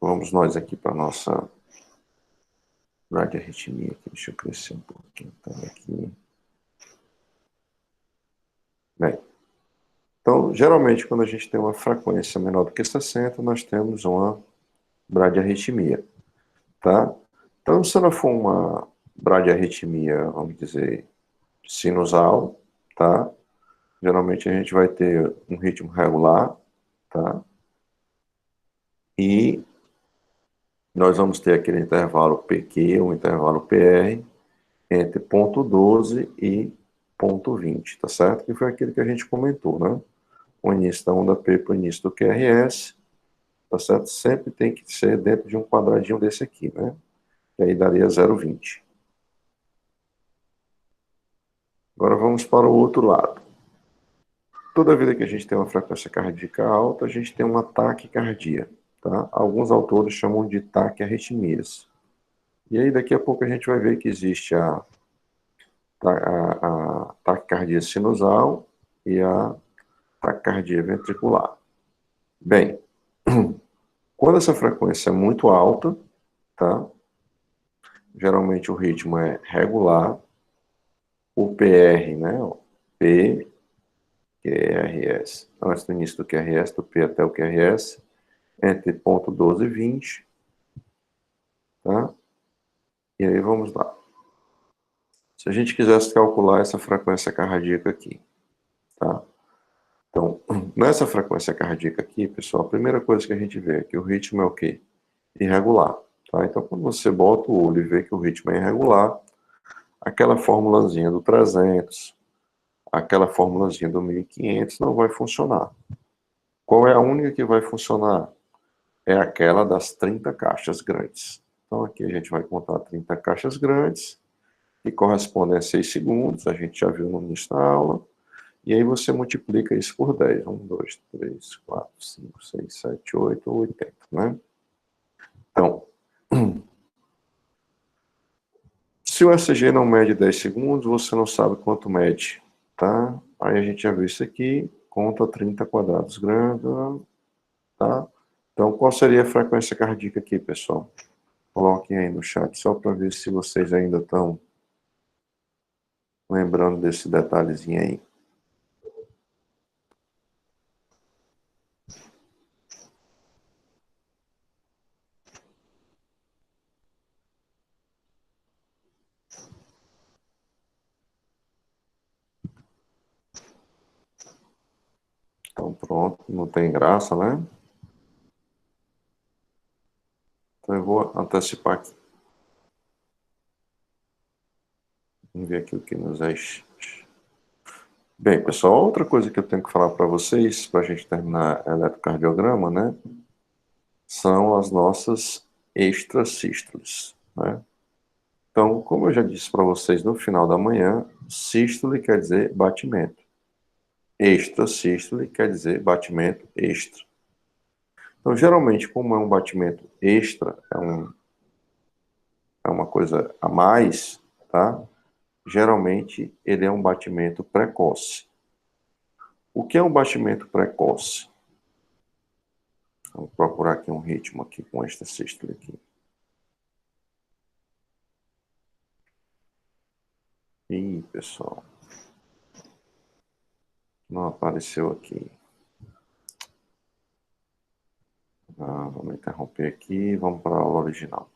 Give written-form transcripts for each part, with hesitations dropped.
vamos nós aqui para a nossa bradiarritmia aqui. Deixa eu crescer um pouquinho. Então, aqui. Bem, então, geralmente, quando a gente tem uma frequência menor do que 60, nós temos uma bradiarritmia, tá? Então, se ela for uma bradiarritmia, vamos dizer, sinusal, tá? Geralmente a gente vai ter um ritmo regular, tá? E nós vamos ter aquele intervalo PQ, um intervalo PR, entre ponto 12 e ponto 20, tá certo? Que foi aquilo que a gente comentou, né? O início da onda P para o início do QRS, tá certo? Sempre tem que ser dentro de um quadradinho desse aqui, né? E aí daria 0,20. Agora vamos para o outro lado. Toda vida que a gente tem uma frequência cardíaca alta, a gente tem uma taquicardia, tá? Alguns autores chamam de taquiarritmias. E aí daqui a pouco a gente vai ver que existe a taquicardia sinusal e a taquicardia ventricular. Bem, quando essa frequência é muito alta, tá? Geralmente o ritmo é regular, o PR, né? P, QRS, antes do início do QRS, do P até o QRS, entre ponto 12 e 20, tá? E aí vamos lá. Se a gente quisesse calcular essa frequência cardíaca aqui, tá? Então, nessa frequência cardíaca aqui, pessoal, a primeira coisa que a gente vê é que o ritmo é o quê? Irregular, tá? Então, quando você bota o olho e vê que o ritmo é irregular, aquela formulazinha do 300, aquela formulazinha do 1500 não vai funcionar. Qual é a única que vai funcionar? É aquela das 30 caixas grandes. Então, aqui a gente vai contar 30 caixas grandes, que correspondem a 6 segundos, a gente já viu no início da aula. E aí você multiplica isso por 10. 1, 2, 3, 4, 5, 6, 7, 8, 80, né? Então, se o ECG não mede 10 segundos, você não sabe quanto mede, tá? Aí a gente já viu isso aqui, conta 30 quadrados grandes, tá? Então, qual seria a frequência cardíaca aqui, pessoal? Coloquem aí no chat, só para ver se vocês ainda estão lembrando desse detalhezinho aí. Então, pronto, não tem graça, né? Então, eu vou antecipar aqui. Vamos ver aqui o que nos é. Bem, pessoal, outra coisa que eu tenho que falar para vocês, para a gente terminar o eletrocardiograma, né? São as nossas extrasístoles, né? Então, como eu já disse para vocês no final da manhã, sístole quer dizer batimento. Extrasístole quer dizer batimento extra. Então, geralmente, como é um batimento extra, é uma coisa a mais, tá? Geralmente, ele é um batimento precoce. O que é um batimento precoce? Vou procurar aqui um ritmo aqui com esta sístole aqui. Ih, pessoal, não apareceu aqui. Vamos interromper aqui, vamos para a aula original.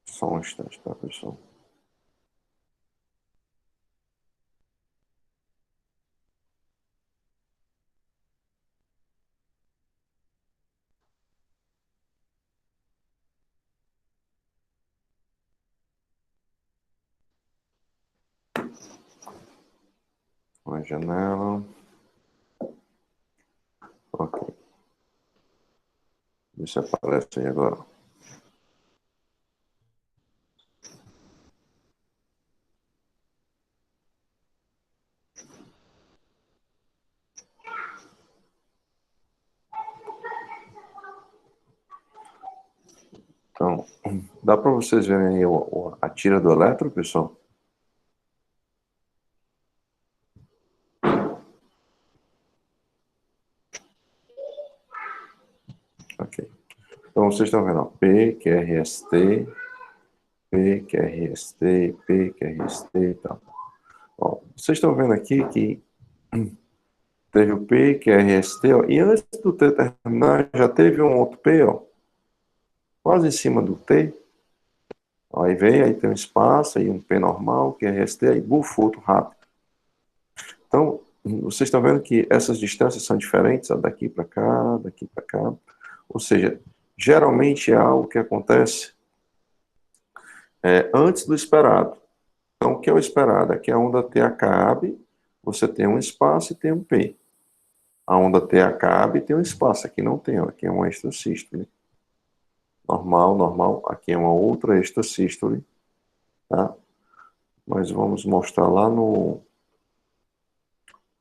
Só um instante, tá, pessoal? Uma janela. Ok. Vê se aparece aí agora. Dá para vocês verem aí a tira do elétron, pessoal? Ok. Então, vocês estão vendo, ó, P, QRST, P, QRST, P, QRST e tal. Ó, vocês estão vendo aqui que teve o P, QRST, ó, e antes do T terminar, já teve um outro P, ó, quase em cima do T. Ó, aí vem, aí tem um espaço, aí um P normal, QRST, aí bufo, outro rápido. Então, vocês estão vendo que essas distâncias são diferentes, ó, daqui para cá, daqui para cá. Ou seja, geralmente é algo que acontece antes do esperado. Então, o que é o esperado? Aqui a onda T acabe, você tem um espaço e tem um P. A onda T acabe e tem um espaço. Aqui não tem, ó, aqui é uma extrasístole. Normal, normal. Aqui é uma outra extrasístole. Tá? Mas vamos mostrar lá no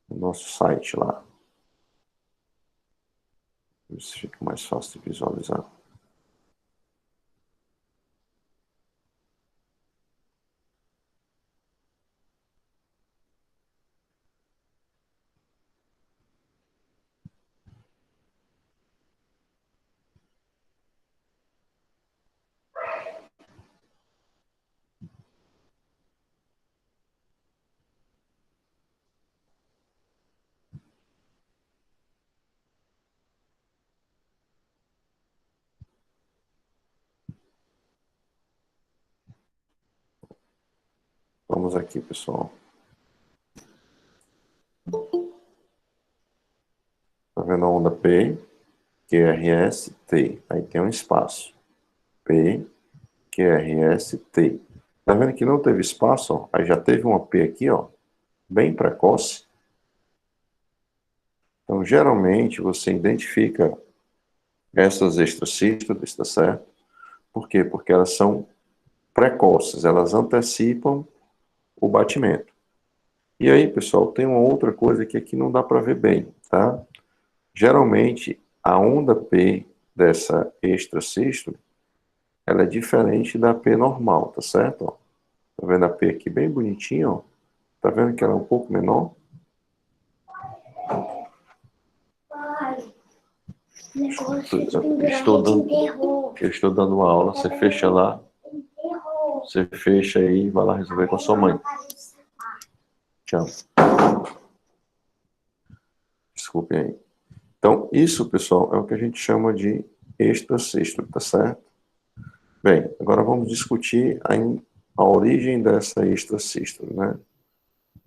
nosso site lá. Isso fica mais fácil de visualizar. Vamos aqui, pessoal. Tá vendo a onda P, QRS, T. Aí tem um espaço. P, QRS, T. Tá vendo que não teve espaço? Ó? Aí já teve uma P aqui, ó, bem precoce. Então, geralmente, você identifica essas extrasístoles, tá certo? Por quê? Porque elas são precoces, elas antecipam o batimento. E aí, pessoal, tem uma outra coisa que aqui não dá para ver bem, tá? Geralmente, a onda P dessa extrasístole, ela é diferente da P normal, tá certo? Ó, tá vendo a P aqui bem bonitinha, ó? Tá vendo que ela é um pouco menor? Eu estou dando uma aula, você fecha lá, você fecha aí e vai lá resolver com a sua mãe. Tchau. Desculpem aí. Então, isso, pessoal, é o que a gente chama de extrasístole, tá certo? Bem, agora vamos discutir a origem dessa extrasístole, né?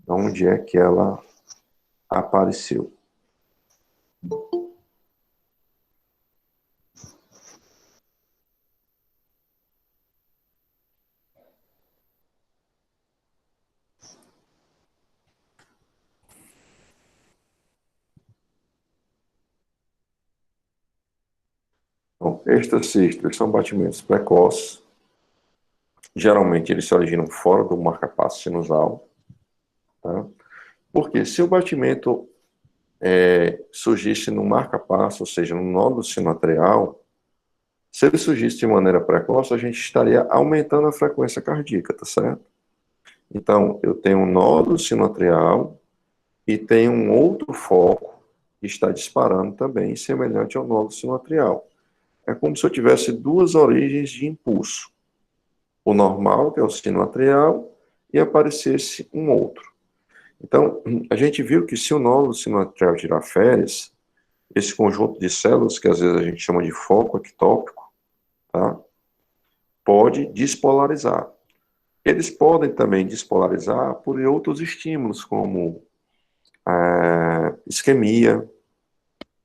Onde é que ela apareceu? Então, extrasístoles são batimentos precoces. Geralmente, eles se originam fora do marcapasso sinusal. Tá? Porque se o batimento surgisse no marcapasso, ou seja, no nódulo sinoatrial, se ele surgisse de maneira precoce, a gente estaria aumentando a frequência cardíaca, tá certo? Então, eu tenho um nódulo sinoatrial e tenho um outro foco que está disparando também, semelhante ao nódulo sinoatrial. É como se eu tivesse duas origens de impulso. O normal, que é o sinoatrial, e aparecesse um outro. Então, a gente viu que se o nódulo sinoatrial tirar férias, esse conjunto de células, que às vezes a gente chama de foco ectópico, tá? Pode despolarizar. Eles podem também despolarizar por outros estímulos, como isquemia,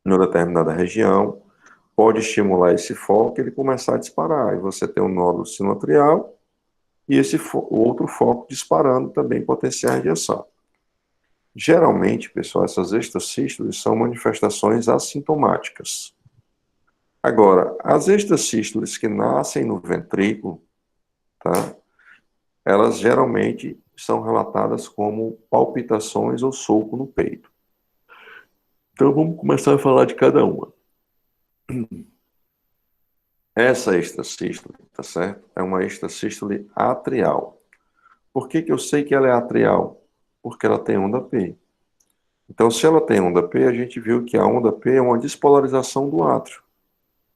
numa determinada região, pode estimular esse foco e ele começar a disparar. E você tem um nódulo sinoatrial e esse outro foco disparando também potenciais de ação. Geralmente, pessoal, essas extrasístoles são manifestações assintomáticas. Agora, as extrasístoles que nascem no ventrículo, tá? Elas geralmente são relatadas como palpitações ou soco no peito. Então vamos começar a falar de cada uma. Essa extrasístole, tá certo? É uma extrasístole atrial. Por que que eu sei que ela é atrial? Porque ela tem onda P. Então, se ela tem onda P, a gente viu que a onda P é uma despolarização do átrio.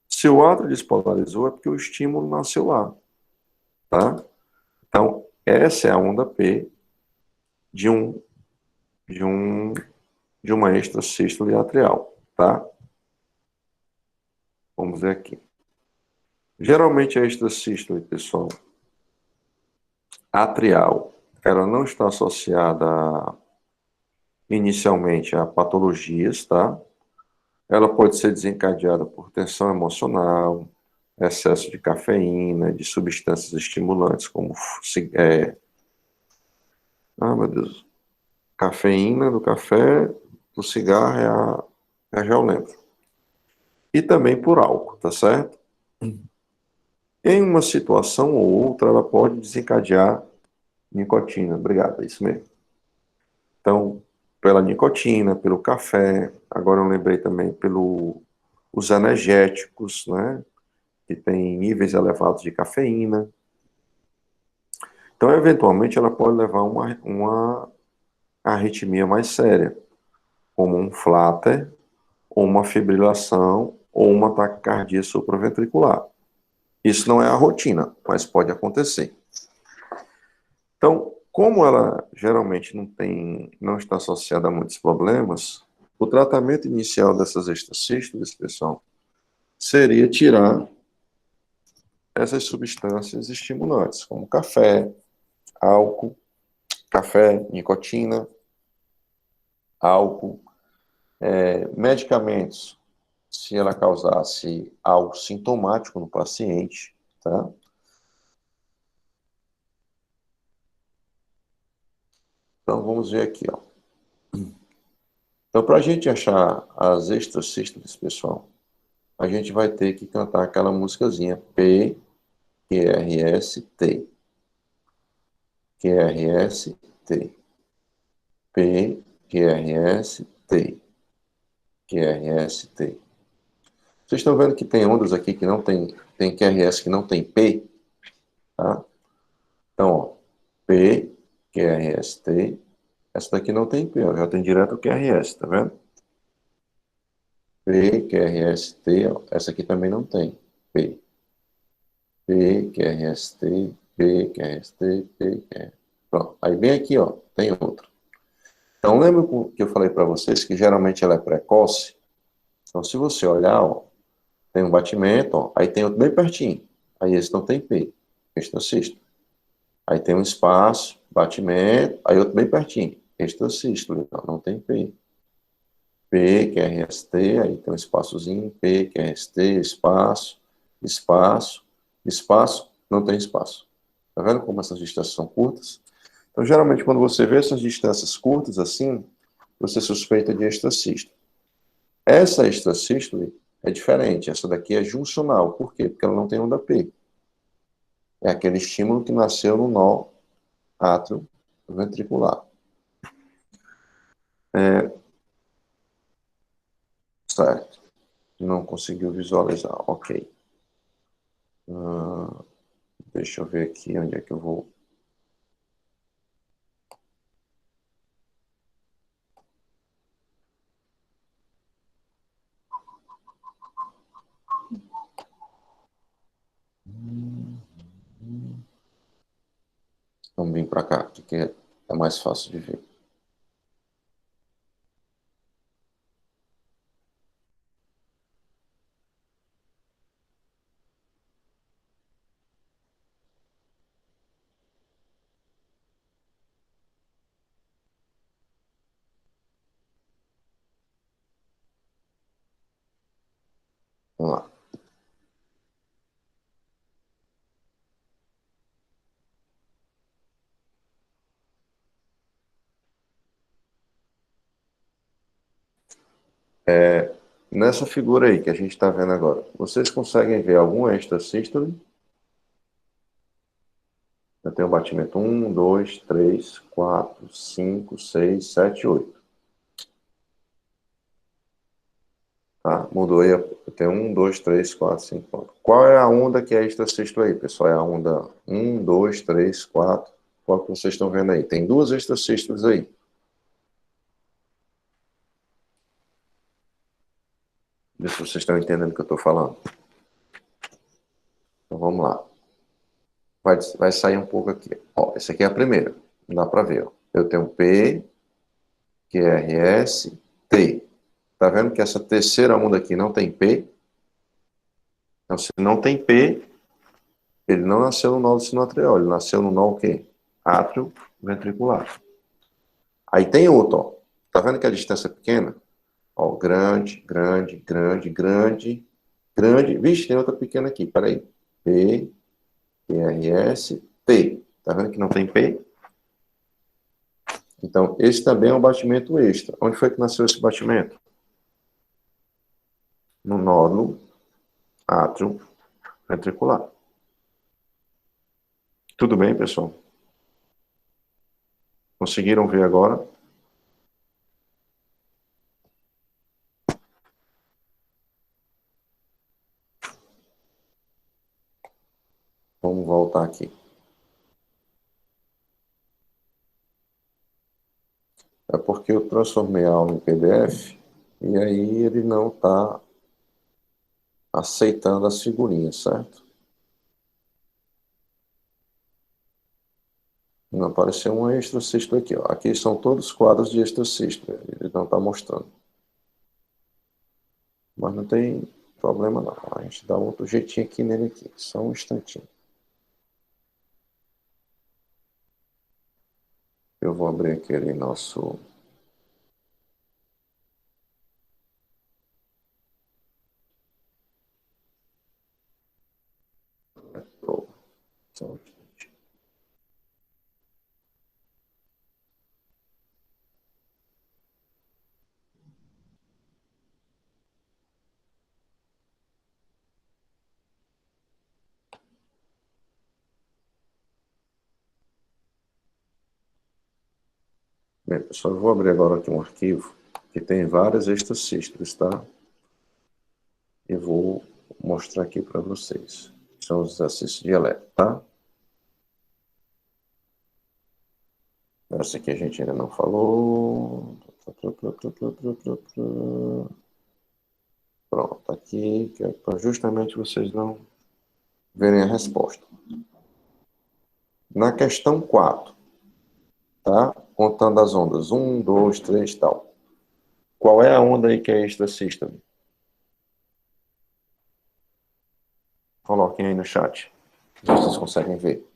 Se o átrio despolarizou, é porque o estímulo nasceu lá, tá? Então, essa é a onda P de um de um de uma extrasístole atrial, tá? Vamos ver aqui. Geralmente a extrasístole, pessoal, atrial, ela não está associada inicialmente a patologias, tá? Ela pode ser desencadeada por tensão emocional, excesso de cafeína, de substâncias estimulantes como meu Deus, cafeína do café, do cigarro já eu lembro. E também por álcool, tá certo? Em uma situação ou outra, ela pode desencadear nicotina. Obrigado, é isso mesmo. Então, pela nicotina, pelo café, agora eu lembrei também os energéticos, né? Que tem níveis elevados de cafeína. Então, eventualmente, ela pode levar a uma arritmia mais séria, como um flatter, ou uma fibrilação, ou uma taquicardia supraventricular. Isso não é a rotina, mas pode acontecer. Então, como ela geralmente não está associada a muitos problemas, o tratamento inicial dessas extracístoles, pessoal, seria tirar essas substâncias estimulantes, como café, álcool, café, nicotina, álcool, medicamentos, se ela causasse algo sintomático no paciente, tá? Então, vamos ver aqui, ó. Então, para a gente achar as extracístoles, pessoal, a gente vai ter que cantar aquela musicazinha PQRST, QRST, PQRST, QRST. Vocês estão vendo que tem ondas aqui que não tem QRS que não tem P, tá? Então, ó, P, QRST, essa daqui não tem P, ó, já tem direto o QRS, tá vendo? P, QRST, ó, essa aqui também não tem P. P, QRST, P, QRST, P, QRST. Pronto. Aí bem aqui, ó, tem outro. Então, lembra que eu falei para vocês que geralmente ela é precoce? Então, se você olhar, ó, tem um batimento, ó, aí tem outro bem pertinho. Aí esse não tem P, extracístole. Aí tem um espaço, batimento, aí outro bem pertinho, extracístole, então não tem P. P, QRST, aí tem um espaçozinho, P, QRST, espaço, espaço, espaço, não tem espaço. Tá vendo como essas distâncias são curtas? Então, geralmente, quando você vê essas distâncias curtas assim, você suspeita de extracístole. Essa extracístole é diferente, essa daqui é juncional. Por quê? Porque ela não tem onda P. É aquele estímulo que nasceu no nó átrio ventricular. Certo. Não conseguiu visualizar. Ok. Ah, deixa eu ver aqui onde é que eu vou. Vamos vir para cá, que é mais fácil de ver. Vamos lá. Nessa figura aí que a gente está vendo agora, vocês conseguem ver algum extrasístole? Eu tenho batimento 1, 2, 3, 4, 5, 6, 7, 8. Tá? Mudou aí, tem 1, 2, 3, 4, 5 pontos. Qual é a onda que é extracisto aí, pessoal? É a onda 1, 2, 3, 4. Qual que vocês estão vendo aí? Tem duas extracistos aí. Vê se vocês estão entendendo o que eu estou falando. Então vamos lá. Vai sair um pouco aqui. Ó, essa aqui é a primeira. Não dá para ver. Ó. Eu tenho P, QRS, T. Tá vendo que essa terceira onda aqui não tem P? Então, se não tem P, ele não nasceu no nó do sinoatrial, ele nasceu no nó o quê? Átrio ventricular. Aí tem outro, ó. Tá vendo que a distância é pequena? Ó, grande, grande, grande, grande, grande. Vixe, tem outra pequena aqui, peraí. P, QRS, T. Tá vendo que não tem P? Então, esse também é um batimento extra. Onde foi que nasceu esse batimento? No nódulo átrio ventricular. Tudo bem, pessoal? Conseguiram ver agora? Vamos voltar aqui. É porque eu transformei a aula em PDF e aí ele não está aceitando as figurinhas, certo? Não apareceu um extracisto aqui, ó. Aqui são todos quadros de extracisto. Ele não está mostrando. Mas não tem problema não. A gente dá outro jeitinho aqui nele aqui. Só um instantinho. Eu vou abrir aquele nosso... Só um instantinho. Bem, pessoal, eu vou abrir agora aqui um arquivo que tem vários extracistos, tá? E vou mostrar aqui para vocês. São os exercícios de eletro, tá? Essa aqui a gente ainda não falou. Pronto, aqui, que é para justamente vocês não verem a resposta. Na questão 4, tá? Contando as ondas, 1, 2, 3 tal. Qual é a onda aí que é extrasístole? Coloquem aí no chat, se vocês conseguem ver.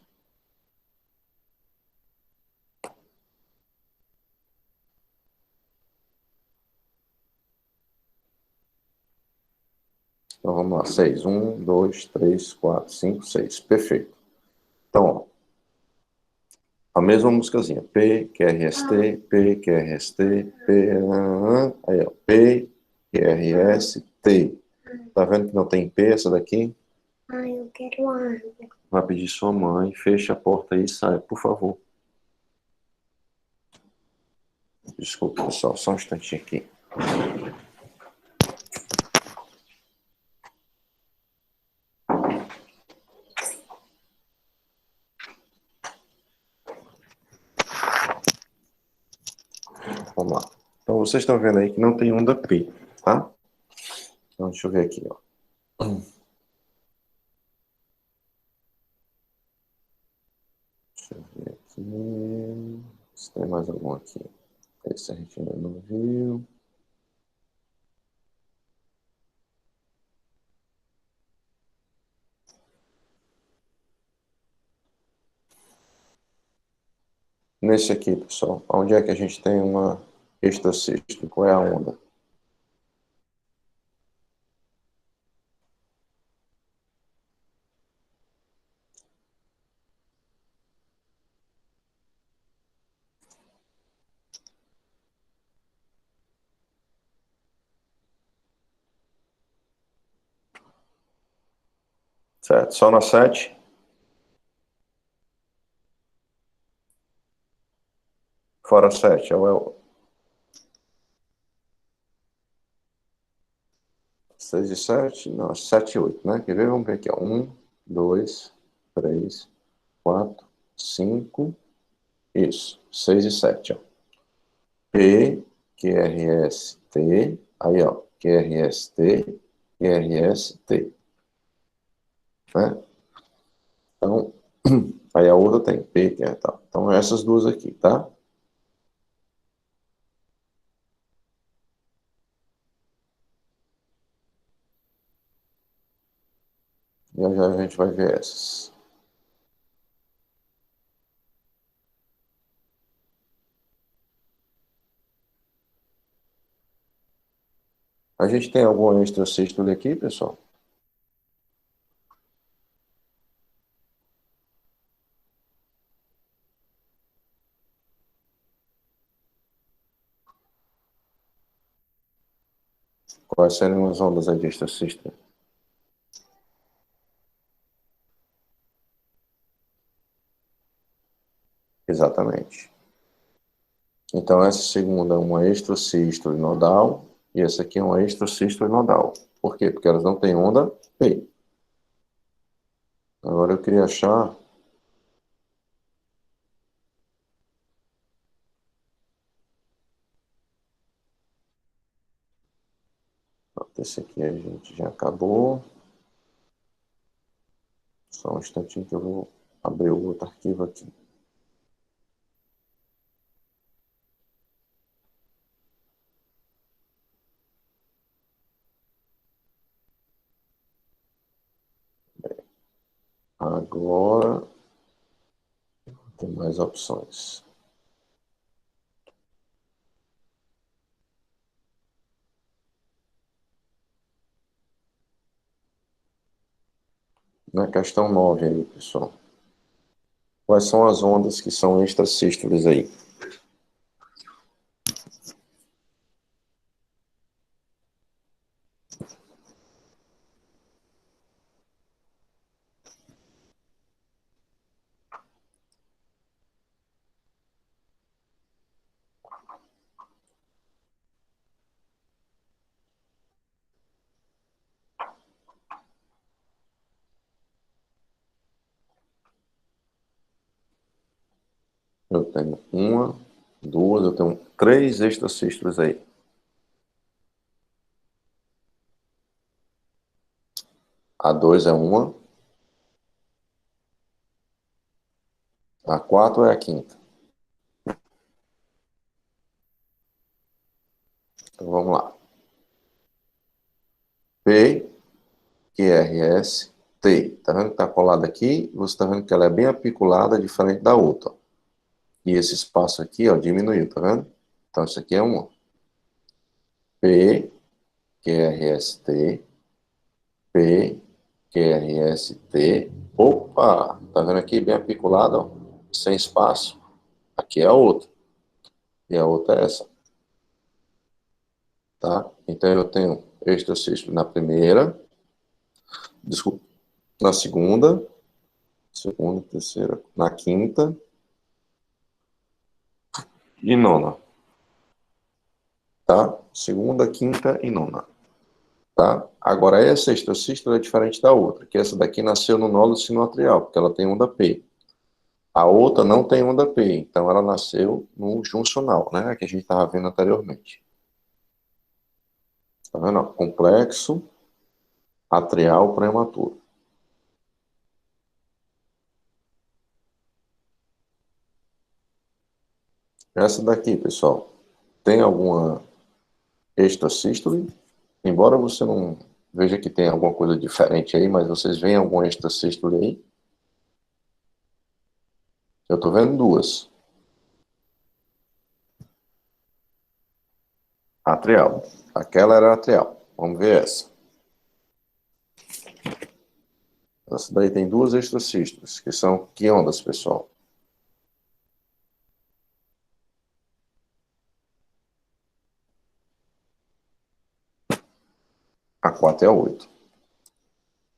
Então vamos lá, 6. 1, 2, 3, 4, 5, 6. Perfeito. Então, ó, a mesma musicazinha. P, QRST, P, QRST, P, aí, ó, P, QRS, T. Tá vendo que não tem P essa daqui? Ai, eu quero água. Vai pedir sua mãe, fecha a porta aí e sai, por favor. Desculpa, pessoal, só um instantinho aqui. Vamos lá. Então, vocês estão vendo aí que não tem onda P, tá? Então, deixa eu ver aqui, ó. Deixa eu ver aqui. Se tem mais algum aqui. Esse a gente ainda não viu. Nesse aqui, pessoal, onde é que a gente tem uma extracístole? Qual é a onda? Certo? Só na 7? Fora 7. É o... 6 e 7? Não, 7 e 8, né? Quer ver? Vamos ver aqui, ó. 1, 2, 3, 4, 5. Isso, 6 e 7, ó. P, QRST, aí, ó, QRST, QRST, né? Então, aí a outra tem P, que é tal. Então, essas duas aqui, tá? Já já a gente vai ver essas. A gente tem algum extrasístole aqui, pessoal? Quais seriam as ondas aí de extrasístole? Exatamente. Então, essa segunda é uma extrasístole nodal e essa aqui é uma extrasístole nodal. Por quê? Porque elas não têm onda P. Agora eu queria achar. Esse aqui a gente já acabou. Só um instantinho que eu vou abrir o outro arquivo aqui. Agora tem mais opções. Na questão 9 aí, pessoal. Quais são as ondas que são extrasístoles aí? Eu tenho uma, duas, eu tenho três extrasístoles aí. A 2 é uma, a 4 é a quinta. Então vamos lá. P, QRS, T. Tá vendo que tá colada aqui? Você tá vendo que ela é bem apiculada, diferente da outra. E esse espaço aqui, ó, diminuiu, tá vendo? Então isso aqui é uma. P, QRST, P, QRST. Opa! Tá vendo aqui bem apiculado, ó? Sem espaço. Aqui é a outra. E a outra é essa. Tá? Então eu tenho extracístole na primeira, desculpa, na segunda, terceira, na quinta e nona. Tá? Segunda, quinta e nona. Tá? Agora essa extracístole é diferente da outra, que essa daqui nasceu no nódulo sinoatrial, porque ela tem onda P. A outra não tem onda P, então ela nasceu no juncional, né, que a gente estava vendo anteriormente. Tá vendo? Complexo atrial prematuro. Essa daqui, pessoal, tem alguma extrasístole? Embora você não veja que tem alguma coisa diferente aí, mas vocês veem alguma extrasístole aí? Eu estou vendo duas. Atrial. Aquela era atrial. Vamos ver essa. Essa daí tem duas extracístoles, que são que ondas, pessoal? A 4 e a 8.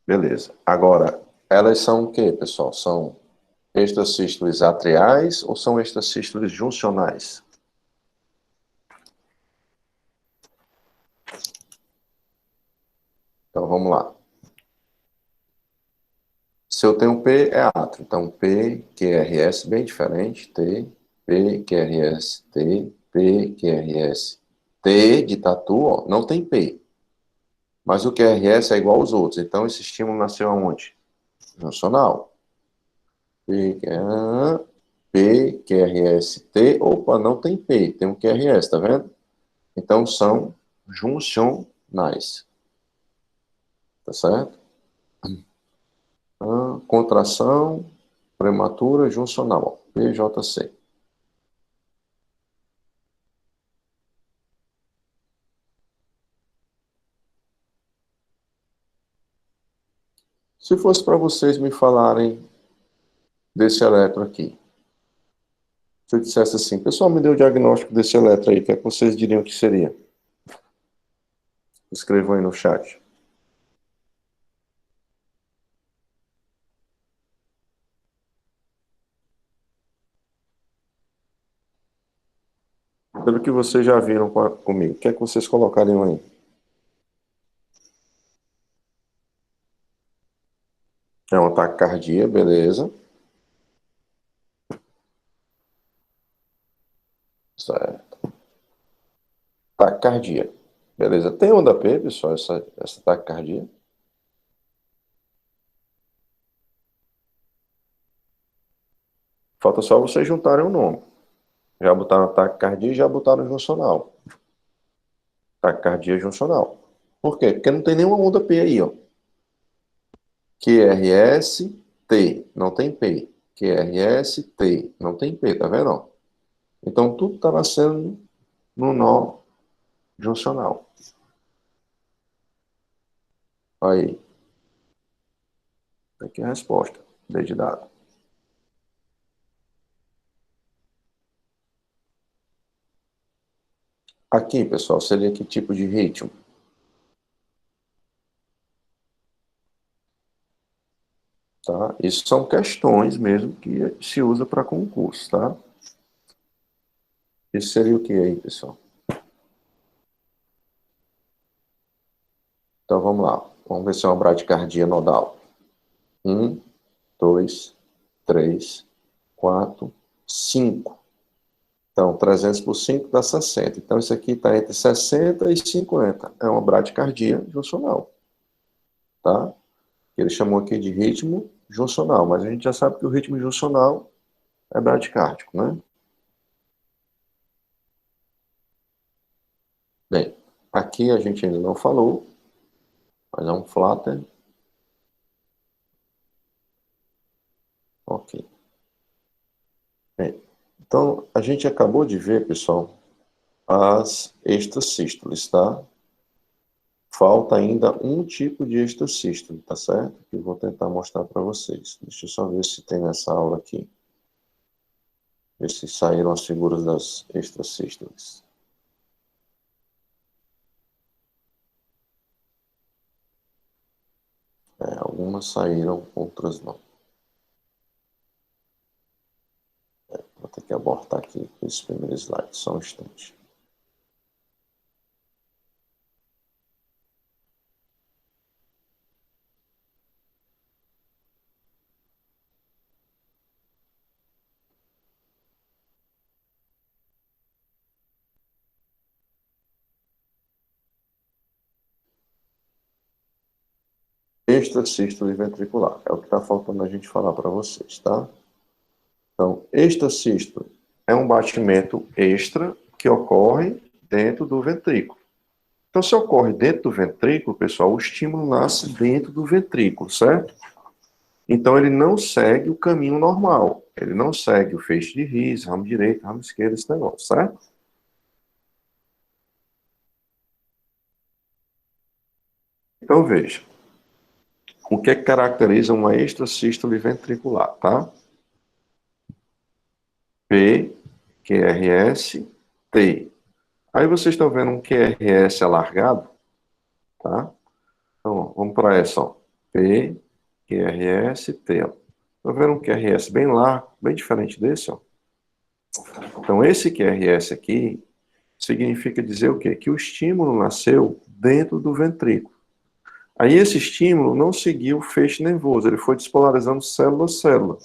Beleza. Agora, elas são o quê, pessoal? São extrasístoles atriais ou são extrasístoles juncionais? Então, vamos lá. Se eu tenho P, é átrio. Então, P, QRS, bem diferente. T, P, QRS, T, P, QRS. T de tatu, ó, não tem P. Mas o QRS é igual aos outros. Então, esse estímulo nasceu aonde? Juncional. P, P, QRS, T. Opa, não tem P, tem um QRS, tá vendo? Então, são juncionais. Tá certo? Contração prematura juncional, PJC. Se fosse para vocês me falarem desse eletro aqui, se eu dissesse assim, pessoal, me deu o diagnóstico desse eletro aí, o que é que vocês diriam que seria? Escrevam aí no chat. Pelo que vocês já viram comigo, o que é que vocês colocariam aí? É um ataque cardíaco, beleza. Certo. Ataque cardíaco. Beleza. Tem onda P, pessoal, essa ataque cardíaco? Falta só vocês juntarem o nome. Já botaram ataque cardíaco e já botaram juncional. Taquicardia juncional. Por quê? Porque não tem nenhuma onda P aí, ó. QRS-T, não tem P. QRS-T, não tem P, tá vendo? Ó? Então, tudo está nascendo no nó juncional. Aí. Aqui é a resposta. D de dado. Aqui, pessoal, seria que tipo de ritmo? Tá? Isso são questões mesmo que se usa para concurso, tá? Isso seria o que aí, pessoal? Então, vamos lá. Vamos ver se é uma bradicardia nodal. 1, 2, 3, 4, 5. Então, 300 por 5 dá 60. Então, isso aqui está entre 60 e 50. É uma bradicardia juncional. Tá? Ele chamou aqui de ritmo juncional, mas a gente já sabe que o ritmo juncional é bradicárdico, né? Bem, aqui a gente ainda não falou, mas é um flatter. Ok. Bem, então, a gente acabou de ver, pessoal, as extrasístoles, tá? Falta ainda um tipo de extrasístole, tá certo? Que eu vou tentar mostrar para vocês. Deixa eu só ver se tem nessa aula aqui. Ver se saíram as figuras das extrasístoles. Algumas saíram, outras não. Vou ter que abortar aqui esse primeiro slide, só um instante. Extrasístole ventricular, é o que está faltando a gente falar para vocês, tá? Então, extrasístole é um batimento extra que ocorre dentro do ventrículo. Então, se ocorre dentro do ventrículo, pessoal, o estímulo nasce dentro do ventrículo, certo? Então, ele não segue o caminho normal. Ele não segue o feixe de Rees, ramo direito, ramo esquerdo, esse negócio, certo? Então, veja. O que é que caracteriza uma extrasístole ventricular, tá? P, QRS, T. Aí vocês estão vendo um QRS alargado, tá? Então, vamos para essa, ó. P, QRS, T. Estão vendo um QRS bem largo, bem diferente desse, ó? Então, esse QRS aqui significa dizer o quê? Que o estímulo nasceu dentro do ventrículo. Aí esse estímulo não seguiu o feixe nervoso, ele foi despolarizando célula a célula.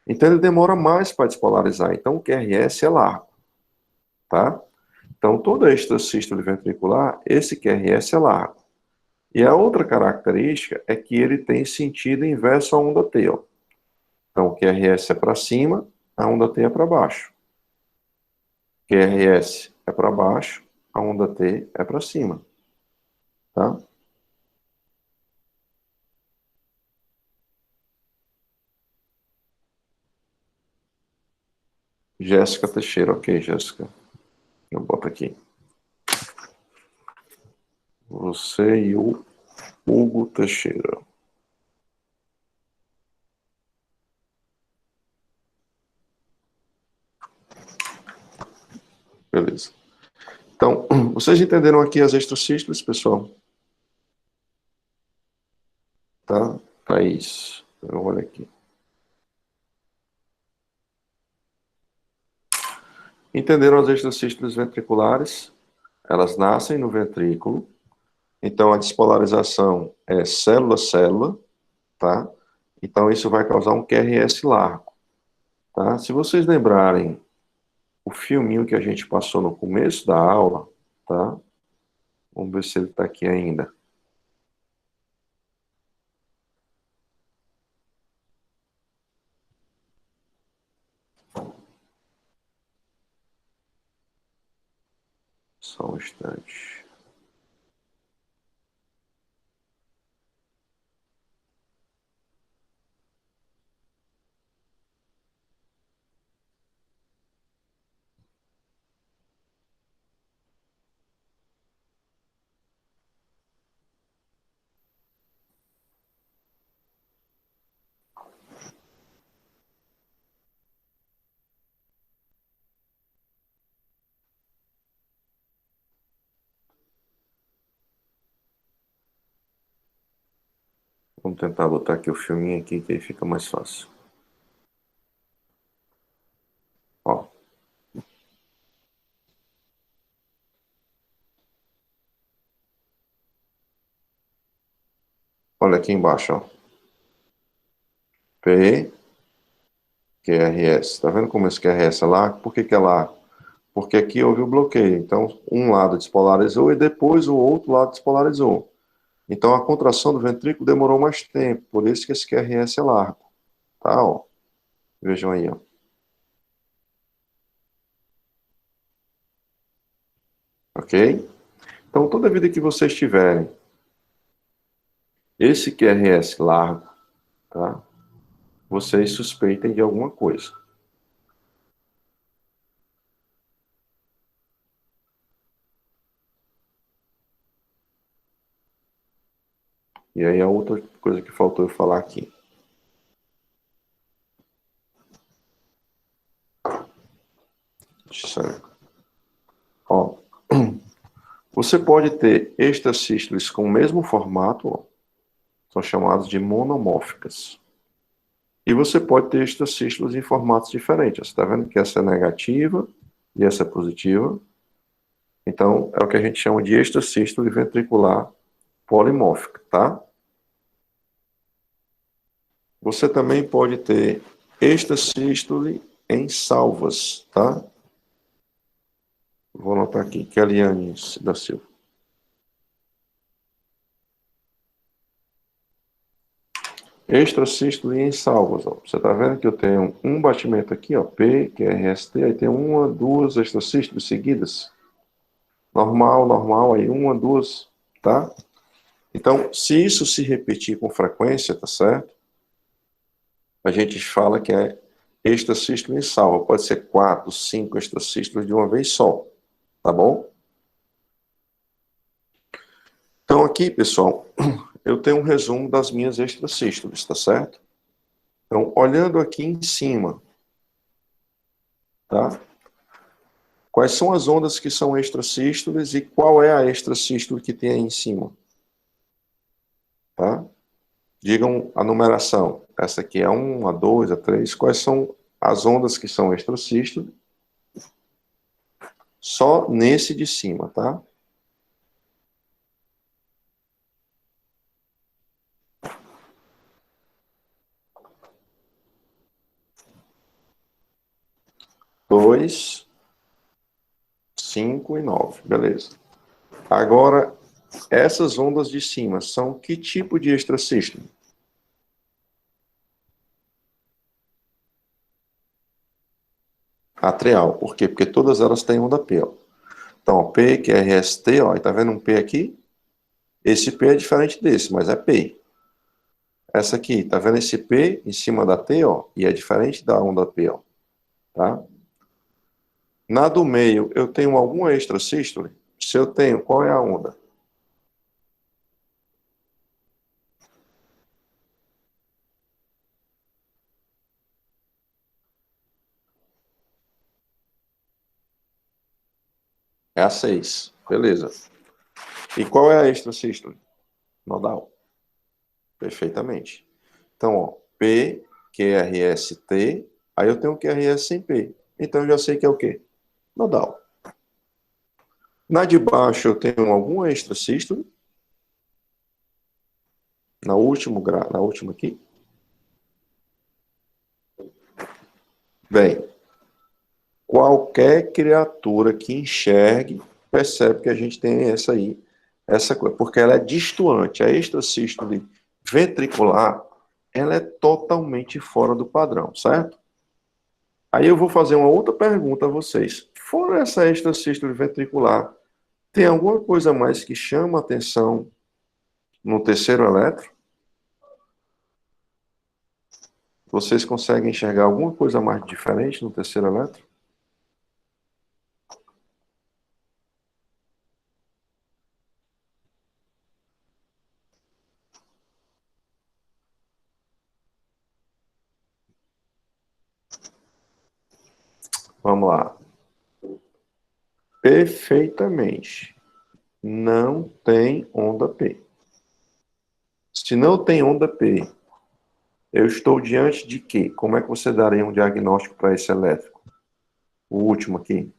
Então ele demora mais para despolarizar, então o QRS é largo, tá? Então toda extrasístole ventricular, esse QRS é largo. E a outra característica é que ele tem sentido inverso à onda T, ó. Então o QRS é para cima, a onda T é para baixo. QRS é para baixo, a onda T é para cima, tá? Jéssica Teixeira, ok, Jéssica. Eu boto aqui. Você e o Hugo Teixeira. Beleza. Então, vocês entenderam aqui as extrasístoles, pessoal? Tá? Thaís, olha aqui. Entenderam as extrasístoles ventriculares? Elas nascem no ventrículo. Então, a despolarização é célula-célula, tá? Então, isso vai causar um QRS largo, tá? Se vocês lembrarem o filminho que a gente passou no começo da aula, tá? Vamos ver se ele está aqui ainda. Só um instante. Vamos tentar botar aqui o filminho aqui, que aí fica mais fácil. Ó. Olha aqui embaixo, ó. P, QRS. Tá vendo como esse QRS é lá? Por que que é lá? Porque aqui houve o bloqueio. Então, um lado despolarizou e depois o outro lado despolarizou. Então, a contração do ventrículo demorou mais tempo. Por isso que esse QRS é largo. Tá, ó. Vejam aí, ó. Ok? Então, toda vida que vocês tiverem esse QRS largo, tá? Vocês suspeitem de alguma coisa. E aí a outra coisa que faltou eu falar aqui. Certo. Ó, você pode ter extrasístoles com o mesmo formato, ó, são chamadas de monomórficas. E você pode ter extracístoles em formatos diferentes. Você está vendo que essa é negativa e essa é positiva. Então, é o que a gente chama de extrasístole ventricular polimórfica, tá? Você também pode ter extrasístole em salvas, tá? Vou anotar aqui, Keliane da Silva. Extrasístole em salvas, ó. Você está vendo que eu tenho um batimento aqui, ó, P, que é RST, aí tem uma, duas extrasístoles seguidas. Normal, normal, aí uma, duas, tá? Então, se isso se repetir com frequência, tá certo? A gente fala que é extrasístole em salva. Pode ser 4, 5 extrasístoles de uma vez só, tá bom? Então, aqui, pessoal, eu tenho um resumo das minhas extrasístoles, tá certo? Então, olhando aqui em cima, tá? Quais são as ondas que são extrasístoles e qual é a extrasístole que tem aí em cima? Tá? Digam a numeração. Essa aqui é 1, a 2, a 3. Quais são as ondas que são extrasístole? Só nesse de cima, tá? 2, 5 e 9. Beleza. Agora, essas ondas de cima são que tipo de extrasístole? Atrial. Por quê? Porque todas elas têm onda P. Ó. Então, ó, P, QRST, ó, tá vendo um P aqui? Esse P é diferente desse, mas é P. Essa aqui, tá vendo esse P em cima da T, ó? E é diferente da onda P, ó. Tá? Na do meio, eu tenho alguma extrasístole? Se eu tenho, qual é a onda? É a 6. Beleza. E qual é a extrasístole? Nodal. Perfeitamente. Então, ó, P, QRST, aí eu tenho QRS sem P. Então, eu já sei que é o quê? Nodal. Na de baixo, eu tenho alguma extrasístole. Na última aqui. Bem, qualquer criatura que enxergue percebe que a gente tem essa aí, essa coisa, porque ela é distoante. A extrasístole ventricular, ela é totalmente fora do padrão, certo? Aí eu vou fazer uma outra pergunta a vocês. Fora essa extrasístole ventricular, tem alguma coisa mais que chama a atenção no terceiro eletro? Vocês conseguem enxergar alguma coisa mais diferente no terceiro eletro? Vamos lá. Perfeitamente. Não tem onda P. Se não tem onda P, eu estou diante de quê? Como é que você daria um diagnóstico para esse elétrico? O último aqui.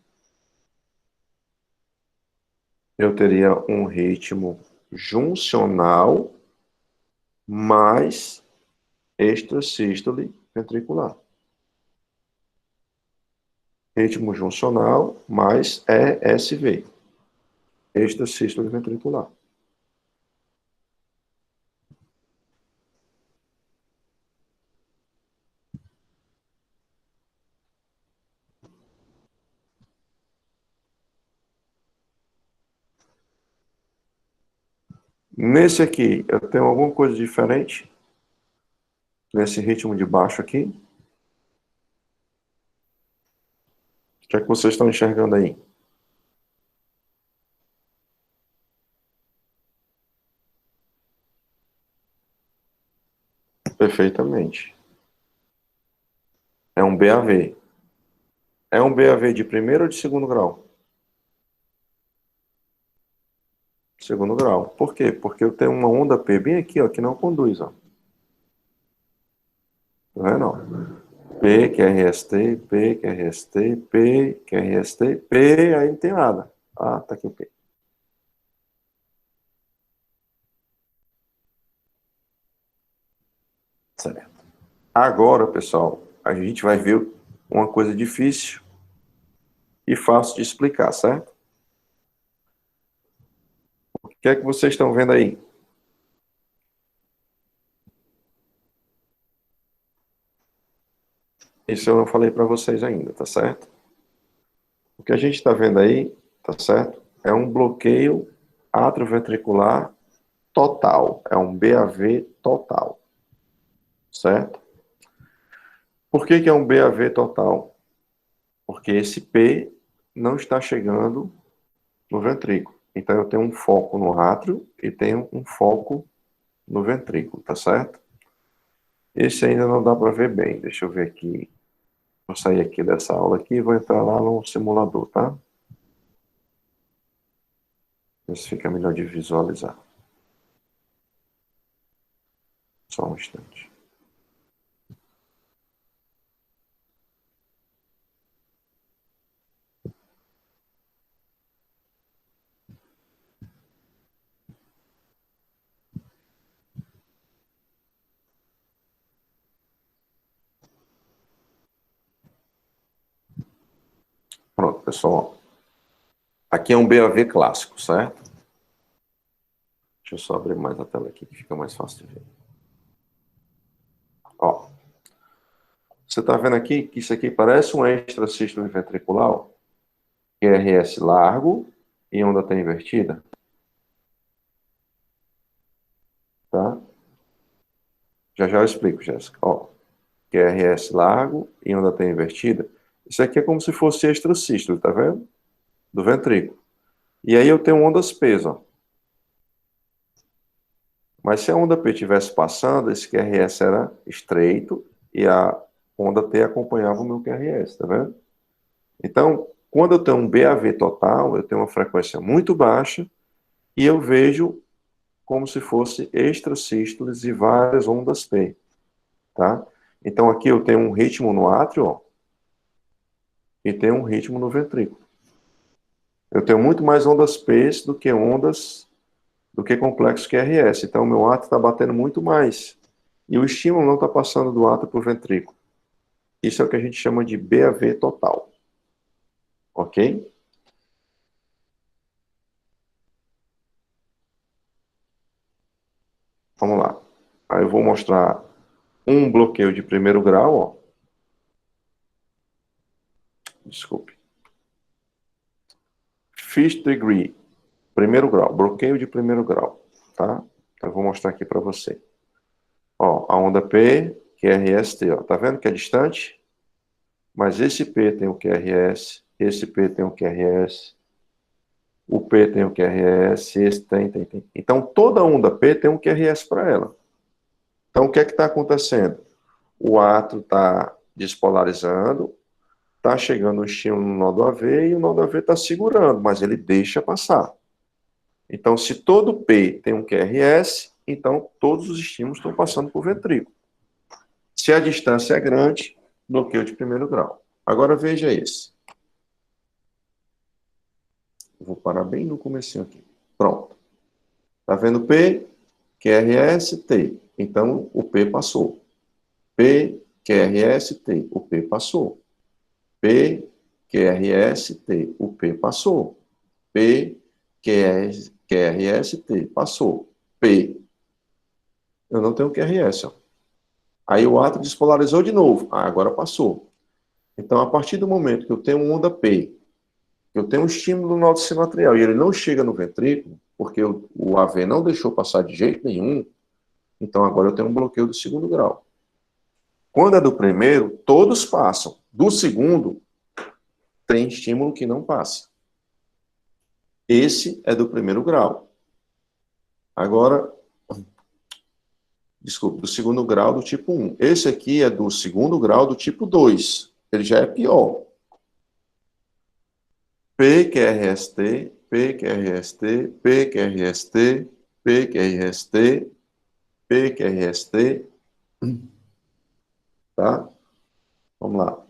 Eu teria um ritmo juncional mais extrasístole ventricular. Ritmo juncional mais ESV, extrasístole ventricular. Nesse aqui, eu tenho alguma coisa diferente? Nesse ritmo de baixo aqui? O que é que vocês estão enxergando aí? Perfeitamente. É um BAV. É um BAV de primeiro ou de segundo grau? Segundo grau. Por quê? Porque eu tenho uma onda P bem aqui, ó, que não conduz, ó. Tá vendo? Ó? P, QRST, P, QRST, P, QRST, P, aí não tem nada. Ah, tá aqui o P. Certo. Agora, pessoal, a gente vai ver uma coisa difícil e fácil de explicar, certo? O que é que vocês estão vendo aí? Isso eu não falei para vocês ainda, tá certo? O que a gente está vendo aí, tá certo? É um bloqueio atrioventricular total. É um BAV total, certo? Por que que é um BAV total? Porque esse P não está chegando no ventrículo. Então eu tenho um foco no átrio e tenho um foco no ventrículo, tá certo? Esse ainda não dá para ver bem. Deixa eu ver aqui. Vou sair aqui dessa aula aqui e vou entrar lá no simulador, tá? Ver se fica melhor de visualizar. Só um instante. pessoal, aqui é um BAV clássico, certo? Deixa eu só abrir mais a tela aqui, que fica mais fácil de ver. Ó, você está vendo aqui que isso aqui parece um extrasístole ventricular, QRS largo e onda T invertida, tá? Já já eu explico, Jéssica. Ó, QRS largo e onda T invertida. Isso aqui é como se fosse extrasístole, tá vendo? Do ventrículo. E aí eu tenho ondas P, ó. Mas se a onda P estivesse passando, esse QRS era estreito e a onda T acompanhava o meu QRS, tá vendo? Então, quando eu tenho um BAV total, eu tenho uma frequência muito baixa e eu vejo como se fosse extrasístoles e várias ondas P, tá? Então aqui eu tenho um ritmo no átrio, ó, e tenho um ritmo no ventrículo. Eu tenho muito mais ondas P do que complexo QRS. Então o meu átrio está batendo muito mais. E o estímulo não está passando do átrio para o ventrículo. Isso é o que a gente chama de BAV total. Ok? Vamos lá. Aí eu vou mostrar um bloqueio de primeiro grau, ó. Desculpe. Fifth degree, primeiro grau, bloqueio de primeiro grau, tá? Então, eu vou mostrar aqui para você. Ó, a onda P, QRST, ó. Tá vendo que é distante? Mas esse P tem o QRS, esse P tem o QRS, o P tem o QRS, esse tem. Então, toda onda P tem um QRS para ela. Então, o que é que está acontecendo? O átrio está despolarizando, está chegando um estímulo no nó do AV e o nó do AV está segurando, mas ele deixa passar. Então, se todo P tem um QRS, então todos os estímulos estão passando por ventrículo. Se a distância é grande, bloqueio de primeiro grau. Agora veja esse. Vou parar bem no comecinho aqui. Pronto. Tá vendo P? QRS, T. Então, o P passou. P, QRS, T. O P passou. P, QRS, T. O P passou. P, QRS, T. Passou. P. Eu não tenho QRS, ó. Aí o átrio despolarizou de novo. Ah, agora passou. Então, a partir do momento que eu tenho uma onda P, que eu tenho um estímulo no nó sinoatrial e ele não chega no ventrículo, porque o AV não deixou passar de jeito nenhum, então agora eu tenho um bloqueio do segundo grau. Quando é do primeiro, todos passam. Do segundo, tem estímulo que não passa. Esse é do primeiro grau. Agora, desculpe, do segundo grau do tipo 1. Esse aqui é do segundo grau do tipo 2. Ele já é pior. PQRST, PQRST, PQRST, PQRST, PQRST, tá? Vamos lá.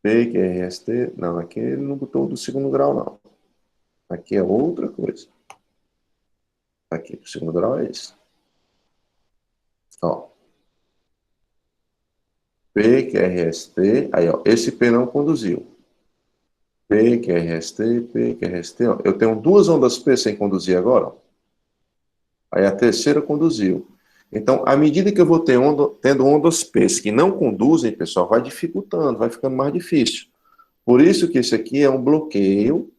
PQRST, não, aqui ele não botou do segundo grau, não. Aqui é outra coisa. Aqui, o segundo grau é esse. Ó. PQRST, aí, ó, esse P não conduziu. PQRST, PQRST, ó. Eu tenho duas ondas P sem conduzir agora, ó. Aí a terceira conduziu. Então, à medida que eu vou tendo ondas P que não conduzem, pessoal, vai dificultando, vai ficando mais difícil. Por isso que esse aqui é um bloqueio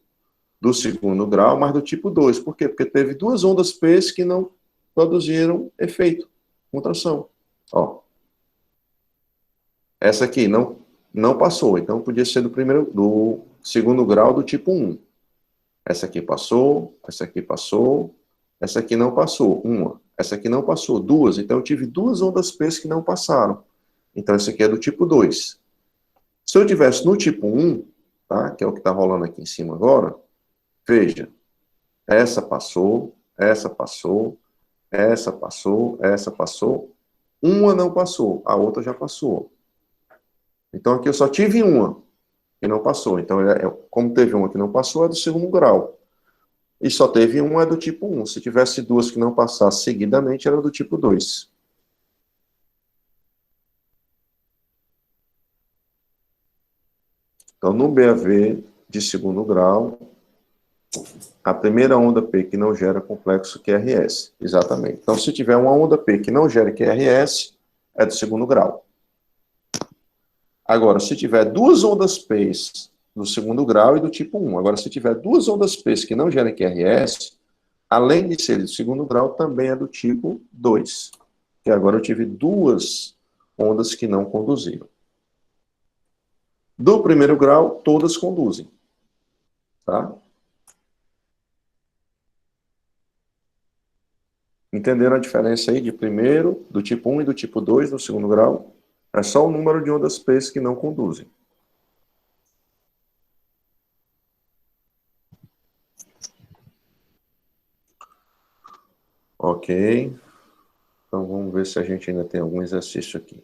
do segundo grau, mas do tipo 2. Por quê? Porque teve duas ondas P que não produziram efeito, contração. Ó. Essa aqui não passou, então podia ser do segundo grau do tipo 1. Essa aqui passou, essa aqui passou, essa aqui não passou, uma. Essa aqui não passou, duas. Então eu tive duas ondas P que não passaram. Então esse aqui é do tipo 2. Se eu tivesse no tipo 1, tá, que é o que está rolando aqui em cima agora, veja, essa passou, essa passou, essa passou, essa passou, uma não passou, a outra já passou. Então aqui eu só tive uma que não passou. Então, como teve uma que não passou, é do segundo grau. E só teve uma do tipo 1. Se tivesse duas que não passassem seguidamente, era do tipo 2. Então, no BAV de segundo grau, a primeira onda P que não gera complexo QRS. Exatamente. Então, se tiver uma onda P que não gera QRS, é do segundo grau. Agora, se tiver duas ondas P do segundo grau e do tipo 1. Agora, se tiver duas ondas P que não gerem QRS, além de ser do segundo grau, também é do tipo 2. Que agora eu tive duas ondas que não conduziram. Do primeiro grau, todas conduzem. Tá? Entenderam a diferença aí de primeiro, do tipo 1 e do tipo 2 no segundo grau? É só o número de ondas P que não conduzem. Ok. Então vamos ver se a gente ainda tem algum exercício aqui.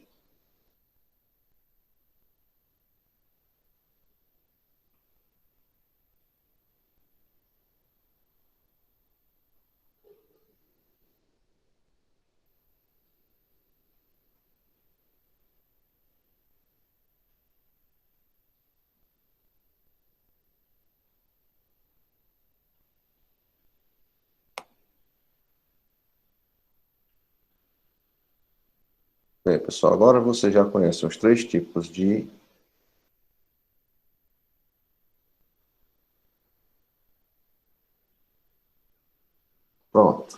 Bem, pessoal, agora você já conhece os três tipos de... Pronto.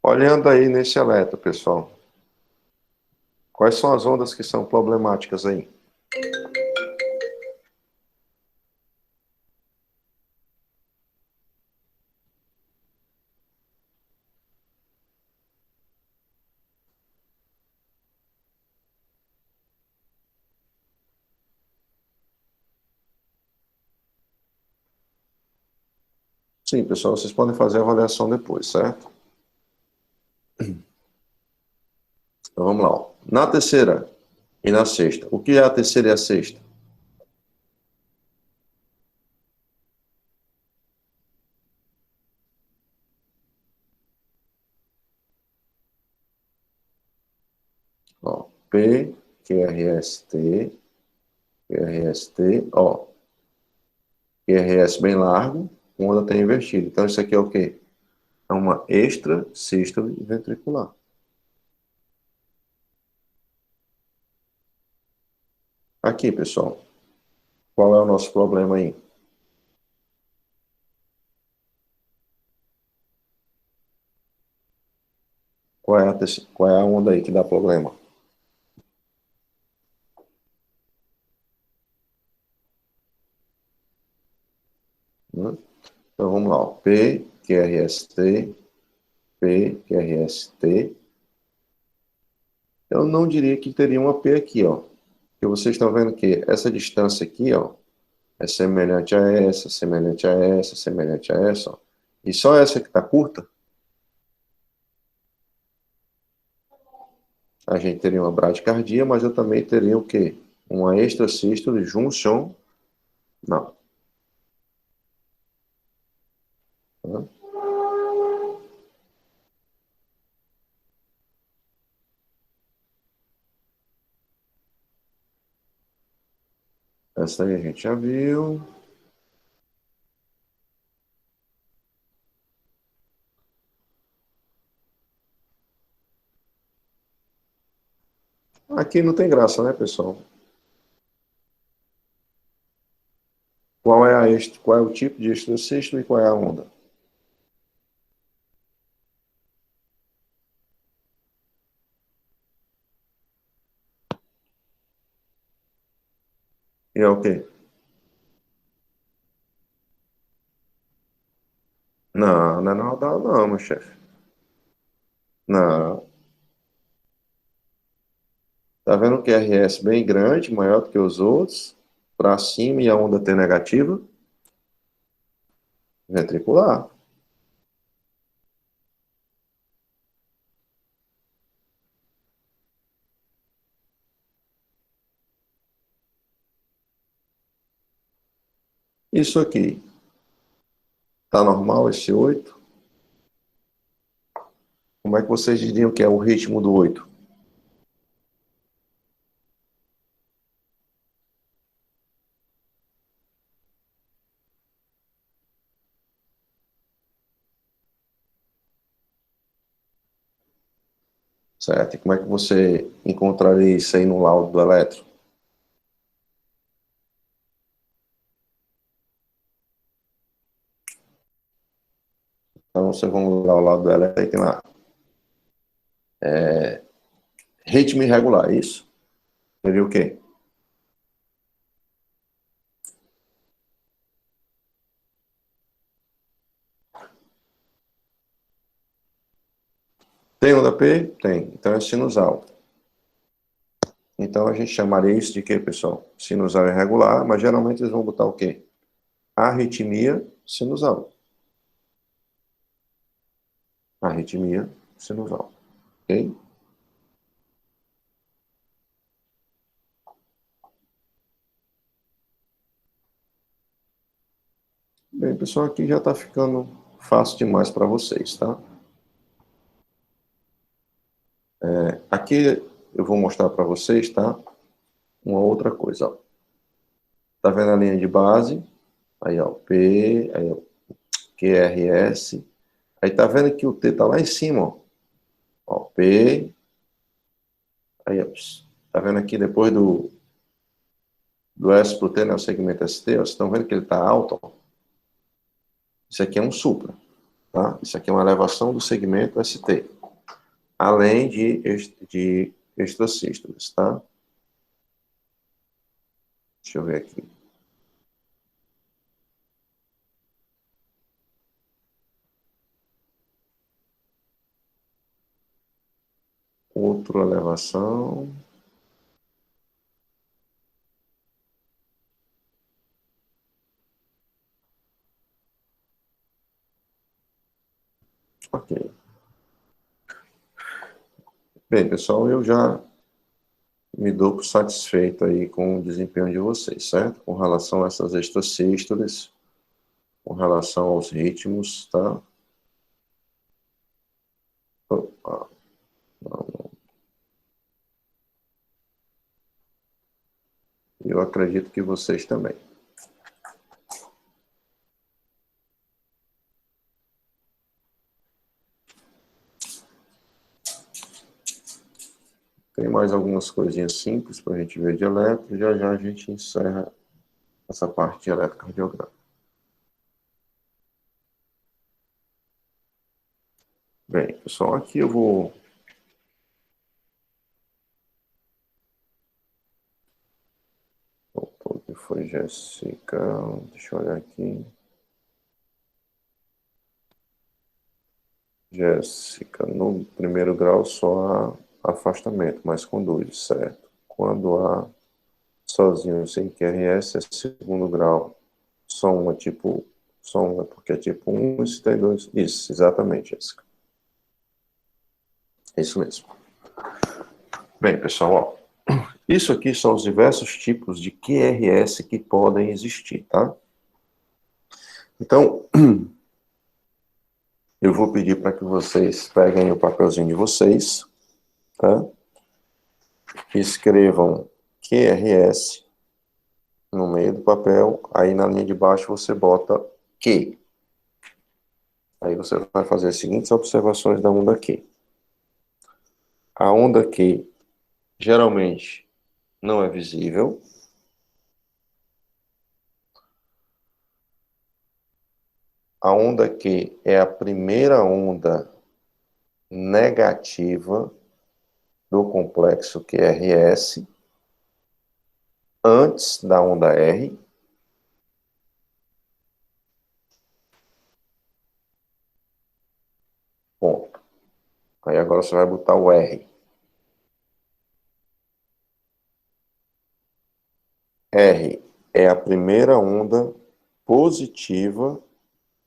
Olhando aí nesse eletro, pessoal, quais são as ondas que são problemáticas aí? Sim, pessoal, vocês podem fazer a avaliação depois, certo? Então vamos lá. Ó. Na terceira e na sexta. O que é a terceira e a sexta? Ó, P, QRST, QRST, ó. QRS bem largo, onda tem invertido. Então isso aqui é o quê? É uma extrasístole ventricular. Aqui, pessoal, qual é o nosso problema aí? Qual é a onda aí que dá problema? Né? Então vamos lá, ó. P, QRST, P, QRST. Eu não diria que teria uma P aqui, ó. Porque vocês estão vendo que essa distância aqui, ó, é semelhante a essa, semelhante a essa, semelhante a essa, ó. E só essa que está curta, a gente teria uma bradicardia, mas eu também teria o quê? Uma extrasístole junção. Não. Tá? Essa aí a gente já viu. Aqui não tem graça, né, pessoal? Qual é o tipo de extrasístole e qual é a onda? E é o quê? Não, não é nodal não, meu chefe. Não. Tá vendo o QRS bem grande, maior do que os outros? Para cima e a onda T negativa? Ventricular. Isso aqui. Tá normal esse 8? Como é que vocês diriam que é o ritmo do 8? certo? E como é que você encontraria isso aí no laudo do eletro? Então, você vai olhar o laudo do eletro, aí tem lá, ritmo irregular, isso? Seria o quê? Tem onda P? Tem. Então é sinusal. Então a gente chamaria isso de quê, pessoal? Sinusal irregular, mas geralmente eles vão botar o quê? Arritmia sinusal. Arritmia sinusal. Ok? Bem, pessoal, aqui já está ficando fácil demais para vocês, tá? Aqui eu vou mostrar para vocês, tá? Uma outra coisa, ó. Tá vendo a linha de base? Aí, ó, P, aí, ó, QRS. Aí tá vendo que o T tá lá em cima, ó. Ó, P, aí, ó. Tá vendo aqui depois do S pro T, né, o segmento ST, ó, vocês estão vendo que ele tá alto, ó. Isso aqui é um supra, tá? Isso aqui é uma elevação do segmento ST, além de extrasístoles, tá? Deixa eu ver aqui. Outra elevação. Ok. Bem, pessoal, eu já me dou por satisfeito aí com o desempenho de vocês, certo? Com relação a essas extrasístoles, com relação aos ritmos, tá? Opa, eu acredito que vocês também. Tem mais algumas coisinhas simples para a gente ver de eletro, já já a gente encerra essa parte de eletrocardiograma. Bem, pessoal, aqui eu vou... O que foi, Jéssica? Deixa eu olhar aqui. Jéssica, no primeiro grau só há afastamento, mas conduz, certo? Quando há sozinho sem QRS, é segundo grau. Só uma, porque é tipo 1 e se tem dois. Isso, exatamente, Jéssica. É isso mesmo. Bem, pessoal, ó, isso aqui são os diversos tipos de QRS que podem existir, tá? Então, eu vou pedir para que vocês peguem o papelzinho de vocês, tá? Escrevam QRS no meio do papel, aí na linha de baixo você bota Q. Aí você vai fazer as seguintes observações da onda Q. A onda Q geralmente não é visível. A onda Q é a primeira onda negativa do complexo QRS antes da onda R. Ponto. Aí agora você vai botar o R. R é a primeira onda positiva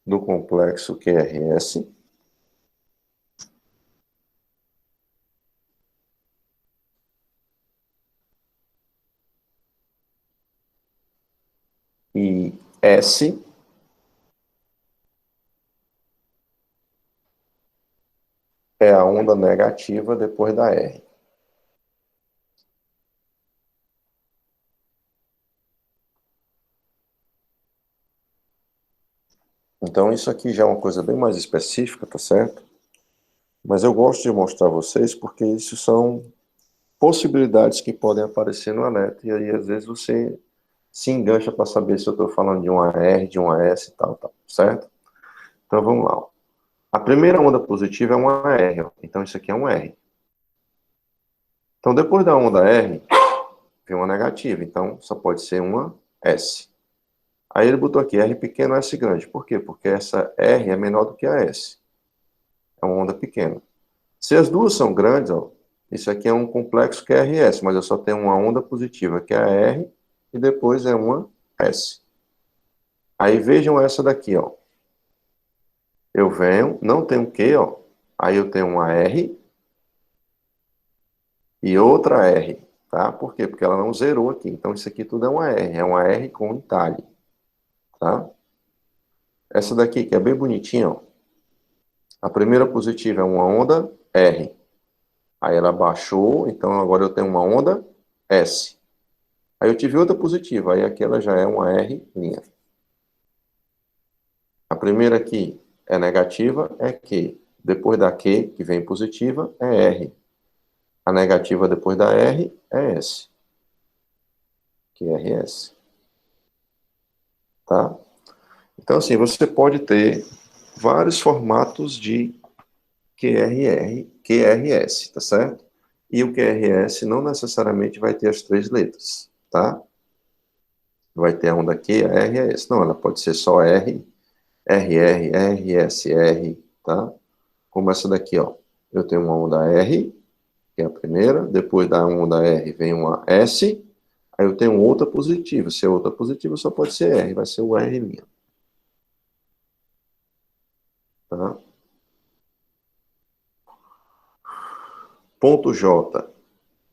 do complexo QRS. E S é a onda negativa depois da R. Então, isso aqui já é uma coisa bem mais específica, tá certo? Mas eu gosto de mostrar a vocês porque isso são possibilidades que podem aparecer no eletro, e aí às vezes você se engancha para saber se eu estou falando de uma R, de uma S e tal, tal, certo? Então vamos lá. A primeira onda positiva é uma R, ó. Então isso aqui é um R. Então depois da onda R, vem uma negativa, então só pode ser uma S. Aí ele botou aqui R pequeno, S grande. Por quê? Porque essa R é menor do que a S. É uma onda pequena. Se as duas são grandes, ó, isso aqui é um complexo que é RS, mas eu só tenho uma onda positiva, que é a R, e depois é uma S. Aí vejam essa daqui, ó. Eu venho, não tenho Q, ó. Aí eu tenho uma R e outra R, tá? Por quê? Porque ela não zerou aqui. Então isso aqui tudo é uma R com entalhe, tá? Essa daqui, que é bem bonitinha, ó. A primeira positiva é uma onda R. Aí ela baixou, então agora eu tenho uma onda S. Aí eu tive outra positiva, aí aqui ela já é uma R'. A primeira aqui é negativa, é Q. Depois da Q, que vem positiva, é R. A negativa depois da R é S, que é RS, tá? Então, assim, você pode ter vários formatos de QRS, tá certo? E o QRS não necessariamente vai ter as três letras, tá? Vai ter a onda Q, a R e a S. Não, ela pode ser só R, RR, RSR, tá? Como essa daqui, ó. Eu tenho uma onda R, que é a primeira, depois da onda R vem uma S, aí eu tenho outra positiva. Se é outra positiva, só pode ser R, vai ser o R', tá? Ponto J.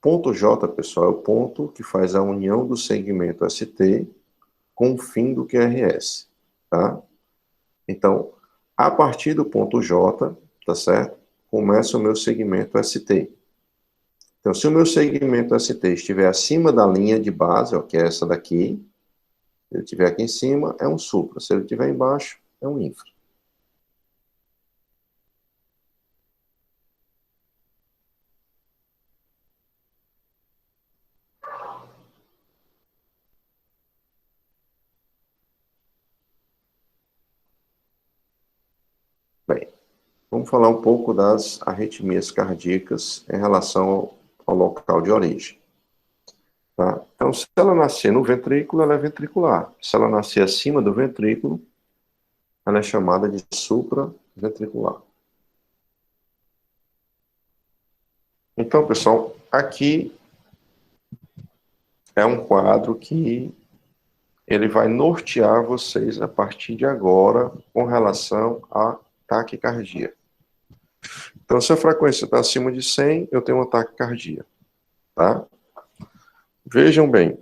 Ponto J, pessoal, é o ponto que faz a união do segmento ST com o fim do QRS, tá? Então, a partir do ponto J, tá certo? Começa o meu segmento ST. Então, se o meu segmento ST estiver acima da linha de base, ó, que é essa daqui, se ele estiver aqui em cima, é um supra. Se ele estiver embaixo, é um infra. Bem, vamos falar um pouco das arritmias cardíacas em relação ao local de origem. Tá? Então, se ela nascer no ventrículo, ela é ventricular. Se ela nascer acima do ventrículo, ela é chamada de supraventricular. Então, pessoal, aqui é um quadro que ele vai nortear vocês a partir de agora com relação à taquicardia. Então, se a frequência está acima de 100, eu tenho uma taquicardia, tá? Vejam bem,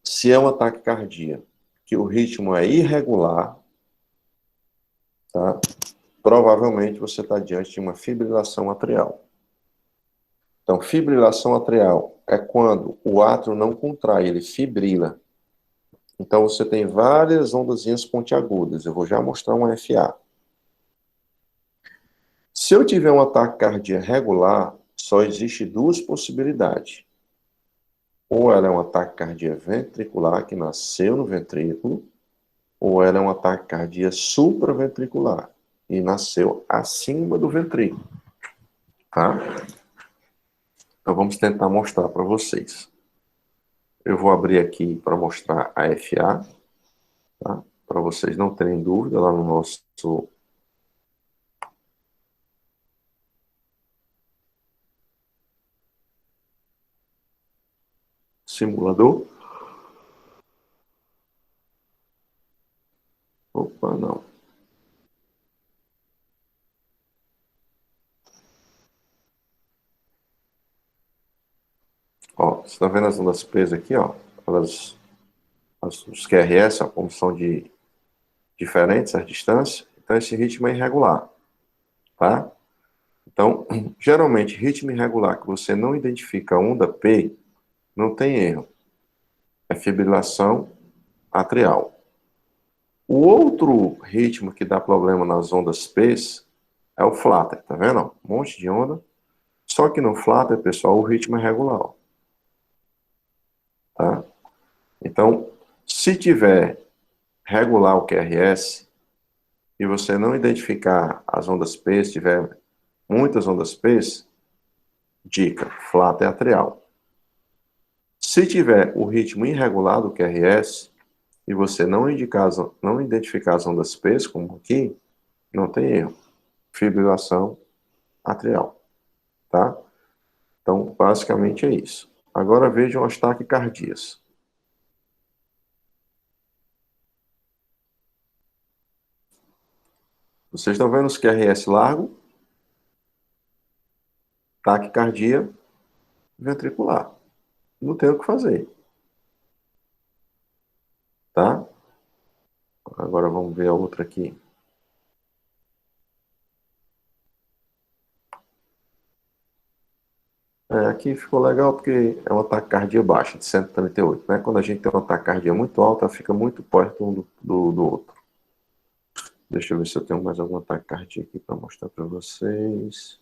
se é uma taquicardia que o ritmo é irregular, tá? Provavelmente você está diante de uma fibrilação atrial. Então, fibrilação atrial é quando o átrio não contrai, ele fibrila. Então, você tem várias ondazinhas pontiagudas. Eu vou já mostrar um FA. Se eu tiver um ataque cardíaco regular, só existe duas possibilidades. Ou ela é um ataque cardíaco ventricular, que nasceu no ventrículo, ou ela é um ataque cardíaco supraventricular, e nasceu acima do ventrículo. Tá? Então, vamos tentar mostrar para vocês. Eu vou abrir aqui para mostrar a FA, tá? Para vocês não terem dúvida lá no nosso simulador. Opa, não. Ó, você está vendo as ondas presas aqui, ó? Os QRS, ó, como são diferentes as distâncias, então esse ritmo é irregular, tá? Então, geralmente, ritmo irregular que você não identifica a onda P, não tem erro. É fibrilação atrial. O outro ritmo que dá problema nas ondas P É o flatter, tá vendo? Um monte de onda. Só que no flatter, pessoal, o ritmo é regular, ó, tá? Então, se tiver regular o QRS e você não identificar as ondas P, se tiver muitas ondas P, dica, flatter atrial. Se tiver o ritmo irregular do QRS e você não identificar as ondas P, como aqui, não tem erro. Fibrilação atrial, tá? Então, basicamente é isso. Agora vejam as taquicardias. Vocês estão vendo os QRS largo, taquicardia ventricular. Não tem o que fazer, tá? Agora vamos ver a outra aqui. Aqui ficou legal porque é uma taquicardia baixa, de 138, né? Quando a gente tem uma taquicardia muito alta, fica muito perto um do outro. Deixa eu ver se eu tenho mais alguma taquicardia aqui para mostrar para vocês.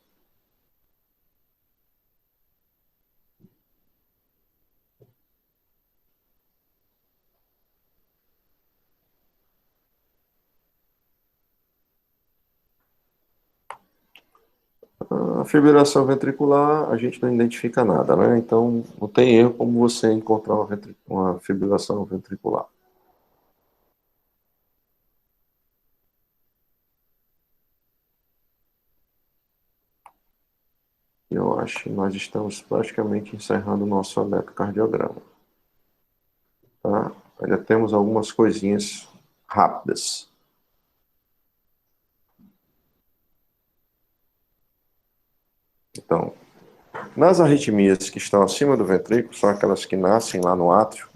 A fibrilação ventricular, a gente não identifica nada, né? Então, não tem erro como você encontrar uma fibrilação ventricular. Eu acho que nós estamos praticamente encerrando o nosso eletrocardiograma, tá? Ainda temos algumas coisinhas rápidas. Então, nas arritmias que estão acima do ventrículo, são aquelas que nascem lá no átrio,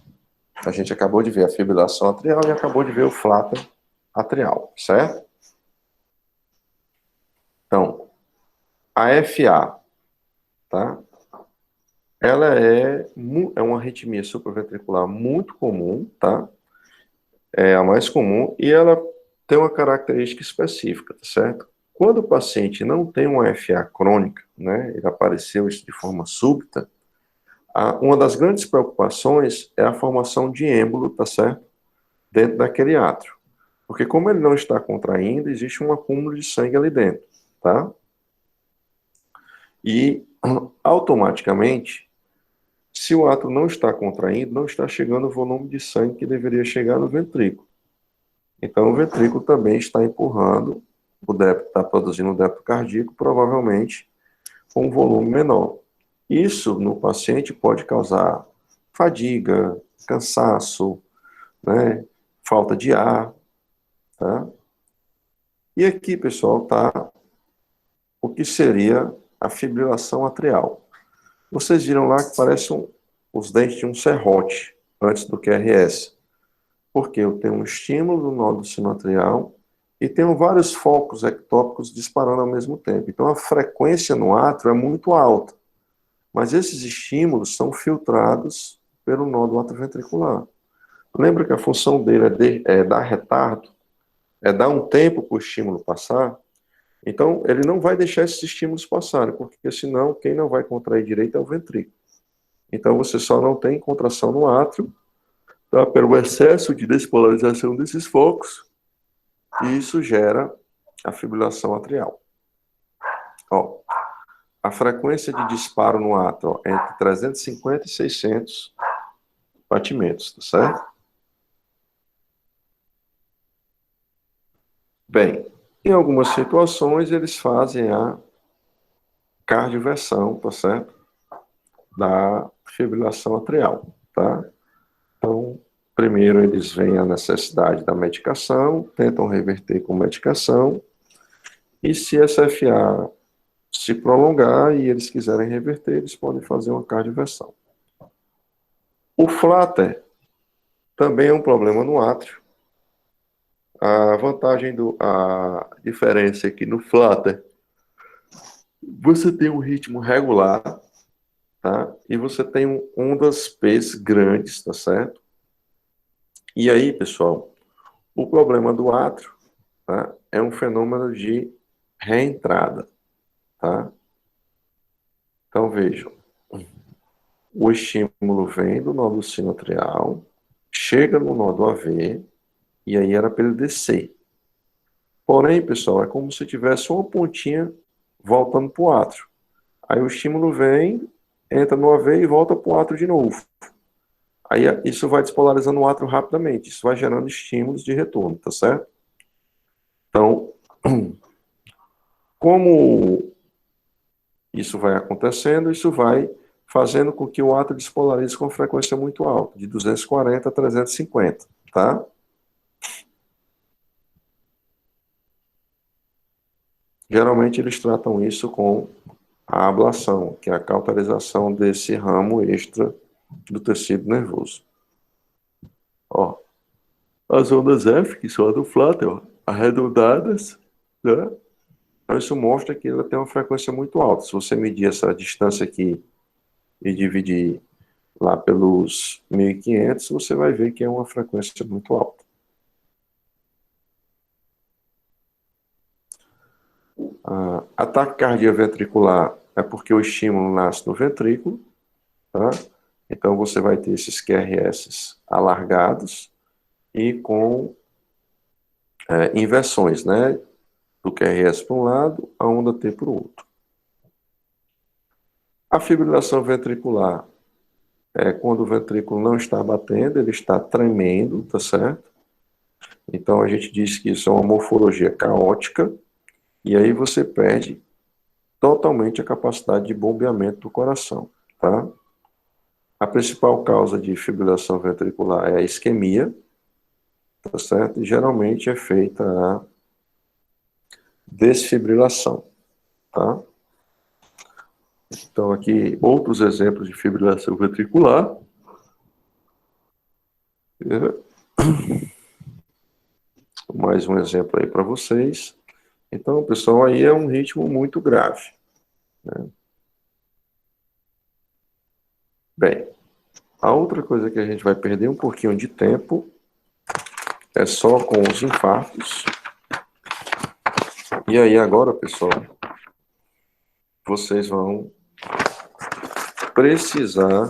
a gente acabou de ver a fibrilação atrial e acabou de ver o flatter atrial, certo? Então, a FA, tá? Ela é uma arritmia supraventricular muito comum, tá? É a mais comum e ela tem uma característica específica, tá certo? Quando o paciente não tem uma FA crônica, né, ele apareceu isso de forma súbita, uma das grandes preocupações é a formação de êmbolo, tá certo? Dentro daquele átrio. Porque como ele não está contraindo, existe um acúmulo de sangue ali dentro, tá? E automaticamente, se o átrio não está contraindo, não está chegando o volume de sangue que deveria chegar no ventrículo. Então, o ventrículo também está empurrando, o débito está produzindo um débito cardíaco, provavelmente com um volume menor. Isso, no paciente, pode causar fadiga, cansaço, né, falta de ar, tá? E aqui, pessoal, está o que seria a fibrilação atrial. Vocês viram lá que parecem os dentes de um serrote antes do QRS, porque eu tenho um estímulo do nódulo sinoatrial e tenho vários focos ectópicos disparando ao mesmo tempo. Então a frequência no átrio é muito alta, mas esses estímulos são filtrados pelo nódulo atrioventricular. Lembra que a função dele é dar retardo, é dar um tempo para o estímulo passar? Então, ele não vai deixar esses estímulos passarem, porque senão quem não vai contrair direito é o ventrículo. Então, você só não tem contração no átrio, tá? Pelo excesso de despolarização desses focos, e isso gera a fibrilação atrial. Ó, a frequência de disparo no átrio é entre 350 e 600 batimentos, tá certo? Bem, em algumas situações eles fazem a cardioversão, tá certo? Da fibrilação atrial, tá? Então, primeiro eles veem a necessidade da medicação, tentam reverter com medicação, e se essa FA se prolongar e eles quiserem reverter, eles podem fazer uma cardioversão. O flatter também é um problema no átrio. A diferença é que no flatter você tem um ritmo regular, tá? E você tem ondas P's grandes, tá certo? E aí, pessoal, o problema do átrio, tá, é um fenômeno de reentrada, tá? Então, vejam, o estímulo vem do nódulo sinoatrial, chega no nódulo AV, e aí era para ele descer. Porém, pessoal, é como se tivesse uma pontinha voltando para o átrio. Aí o estímulo vem, entra no AV e volta para o átrio de novo. Aí isso vai despolarizando o átrio rapidamente, isso vai gerando estímulos de retorno, tá certo? Então, como isso vai acontecendo, isso vai fazendo com que o átrio despolarize com frequência muito alta, de 240 a 350, tá? Geralmente eles tratam isso com a ablação, que é a cauterização desse ramo extra do tecido nervoso. Ó, as ondas F, que são a do Flatter, arredondadas, né? Então isso mostra que ela tem uma frequência muito alta. Se você medir essa distância aqui e dividir lá pelos 1500, você vai ver que é uma frequência muito alta. A taquicardia ventricular é porque o estímulo nasce no ventrículo, tá? Então você vai ter esses QRS alargados e com inversões, né? Do QRS para um lado, a onda T para o outro. A fibrilação ventricular é quando o ventrículo não está batendo, ele está tremendo, tá certo? Então a gente diz que isso é uma morfologia caótica, e aí você perde totalmente a capacidade de bombeamento do coração, tá? A principal causa de fibrilação ventricular é a isquemia, tá certo? E geralmente é feita a desfibrilação, tá? Então aqui outros exemplos de fibrilação ventricular. Mais um exemplo aí para vocês. Então, pessoal, aí é um ritmo muito grave, né? Bem, a outra coisa que a gente vai perder um pouquinho de tempo é só com os infartos. E aí agora, pessoal, vocês vão precisar,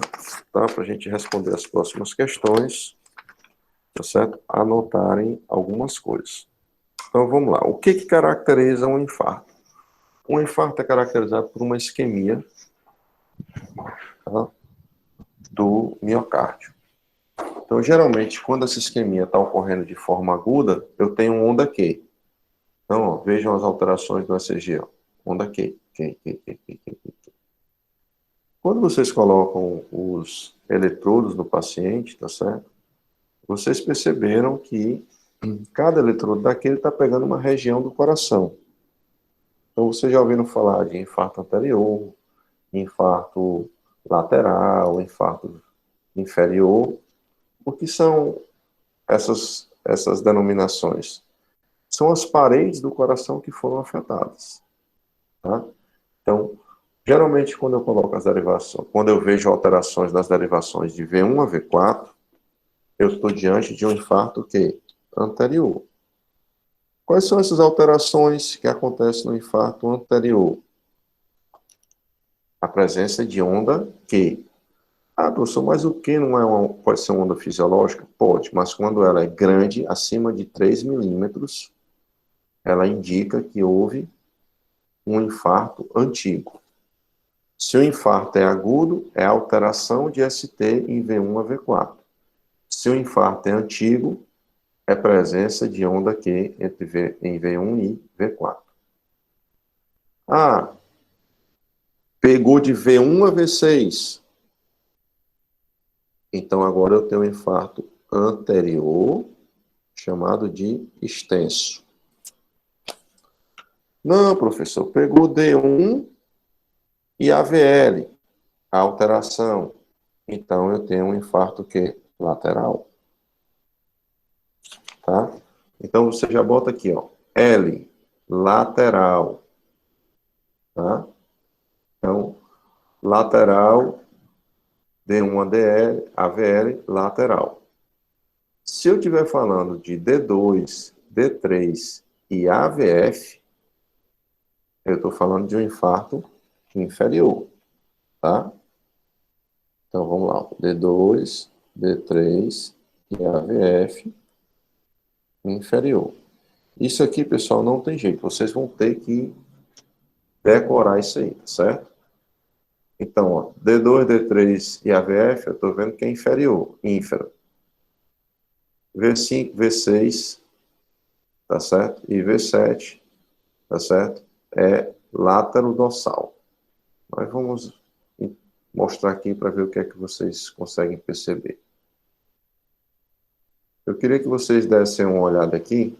tá, para a gente responder as próximas questões, tá certo? Anotarem algumas coisas. Então vamos lá. O que que caracteriza um infarto? Um infarto é caracterizado por uma isquemia, tá, do miocárdio. Então, geralmente, quando essa isquemia está ocorrendo de forma aguda, eu tenho onda Q. Então, ó, vejam as alterações do ECG. Ó. Onda Q. Quando vocês colocam os eletrodos no paciente, tá certo? Vocês perceberam que cada eletrodo daquele está pegando uma região do coração. Então, vocês já ouviram falar de infarto anterior, infarto lateral, infarto inferior. O que são essas denominações? São as paredes do coração que foram afetadas, tá? Então, geralmente quando eu coloco as derivações, quando eu vejo alterações nas derivações de V1 a V4, eu estou diante de um infarto que anterior. Quais são essas alterações que acontecem no infarto anterior? A presença de onda Q. Ah, professor, mas o Q não pode ser uma onda fisiológica? Pode, mas quando ela é grande, acima de 3 milímetros, ela indica que houve um infarto antigo. Se o infarto é agudo, é alteração de ST em V1 a V4. Se o infarto é antigo, é presença de onda Q em V1 e V4. Ah, pegou de V1 a V6. Então agora eu tenho um infarto anterior, chamado de extenso. Não, professor, pegou D1 e AVL, a alteração. Então eu tenho um infarto que lateral, tá? Então você já bota aqui, ó, L, lateral, tá? Então, lateral, D1 a DL, AVL, lateral. Se eu estiver falando de D2, D3 e AVF, Eu estou falando de um infarto inferior, tá? Então, vamos lá. D2, D3 e AVF inferior. Isso aqui, pessoal, não tem jeito. Vocês vão ter que decorar isso aí, tá certo? Então, ó, D2, D3 e AVF, eu estou vendo que é inferior, ínfero. V5, V6, tá certo? E V7, tá certo? É látero dorsal. Mas vamos mostrar aqui para ver o que é que vocês conseguem perceber. Eu queria que vocês dessem uma olhada aqui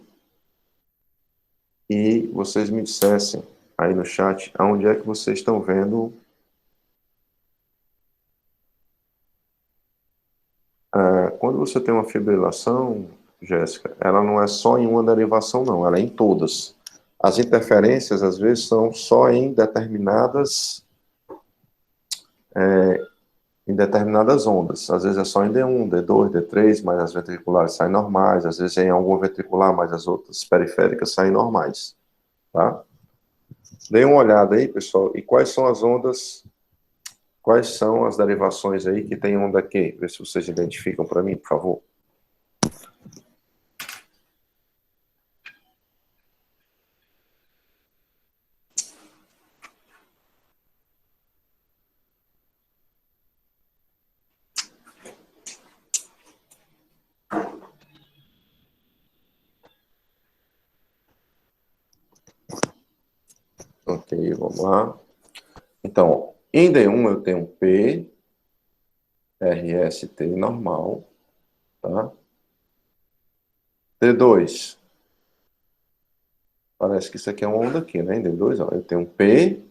e vocês me dissessem aí no chat aonde é que vocês estão vendo. Quando você tem uma fibrilação, Jéssica, ela não é só em uma derivação, não, ela é em todas. As interferências, às vezes, são só em determinadas ondas. Às vezes é só em D1, D2, D3, mas as ventriculares saem normais. Às vezes é em alguma ventricular, mas as outras periféricas saem normais. Tá? Dê uma olhada aí, pessoal, e quais são as ondas, quais são as derivações aí que tem onda Q? Vê se vocês identificam para mim, por favor. Ok, vamos lá. Então, em D1 eu tenho P, RST normal, tá? D2, parece que isso aqui é uma onda Q, né? Em D2, ó, eu tenho P,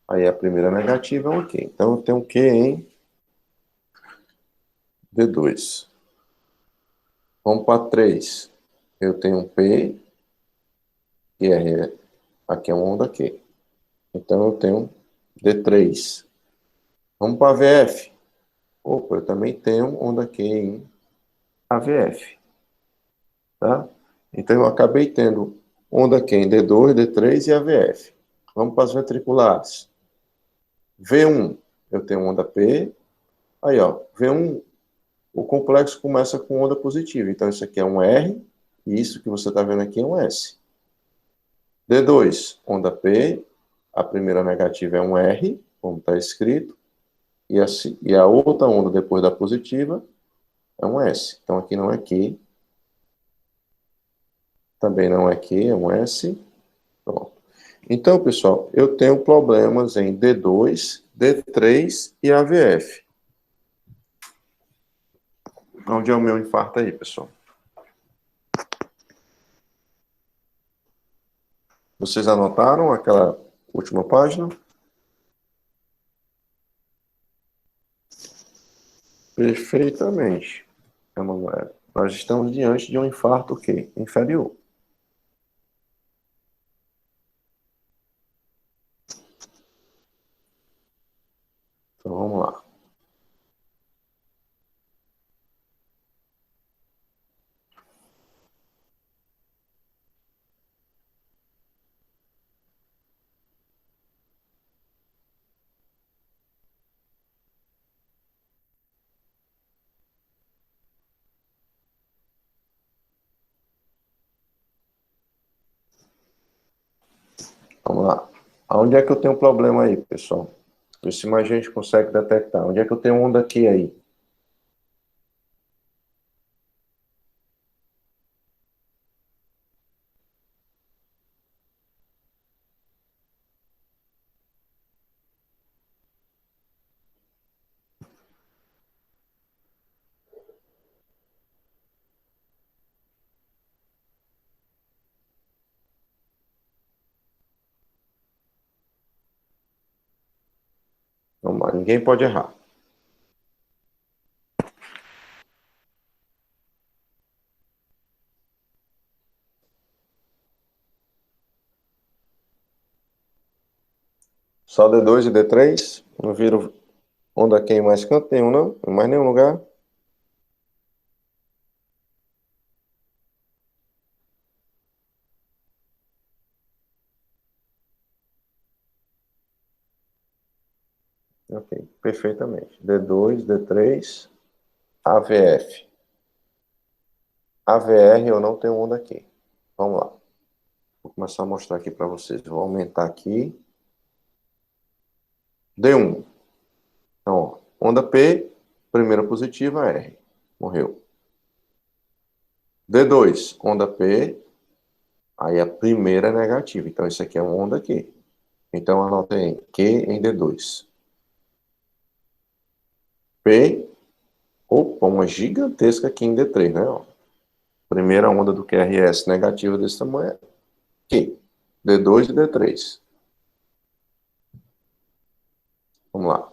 aí a primeira negativa é um Q. Então eu tenho Q em D2. Vamos para 3. Eu tenho um P, e R, aqui é uma onda Q. Então eu tenho D3. Vamos para AVF. Opa, eu também tenho onda Q em AVF. Tá? Então eu acabei tendo onda Q em D2, D3 e AVF. Vamos para as ventriculares. V1, eu tenho onda P. Aí, ó, V1, o complexo começa com onda positiva. Então isso aqui é um R, e isso que você está vendo aqui é um S. D2, onda P, a primeira negativa é um R, como está escrito, e a outra onda depois da positiva é um S. Então aqui não é Q, também não é Q, é um S. Pronto. Então, pessoal, eu tenho problemas em D2, D3 e AVF. Onde é o meu infarto aí, pessoal? Vocês anotaram aquela última página? Perfeitamente, Emanuel. Nós estamos diante de um infarto o quê? Inferior. Então, vamos lá. Vamos lá. Aonde é que eu tenho problema aí, pessoal? Vê se mais gente consegue detectar. Onde é que eu tenho onda aqui aí? Vamos lá. Ninguém pode errar. Só D2 e D3? Não viram onda aqui em mais canto nenhum, não? Em mais nenhum lugar? Ok, perfeitamente. D2, D3, AVF. AVR eu não tenho onda aqui. Vamos lá. Vou começar a mostrar aqui para vocês. Vou aumentar aqui. D1. Então, ó, onda P, primeira positiva, R. Morreu. D2, onda P, aí a primeira é negativa. Então, isso aqui é uma onda aqui. Então, anotem Q em D2. P, opa, uma gigantesca aqui em D3, né? Ó. Primeira onda do QRS negativa desse tamanho é Q. D2 e D3. Vamos lá.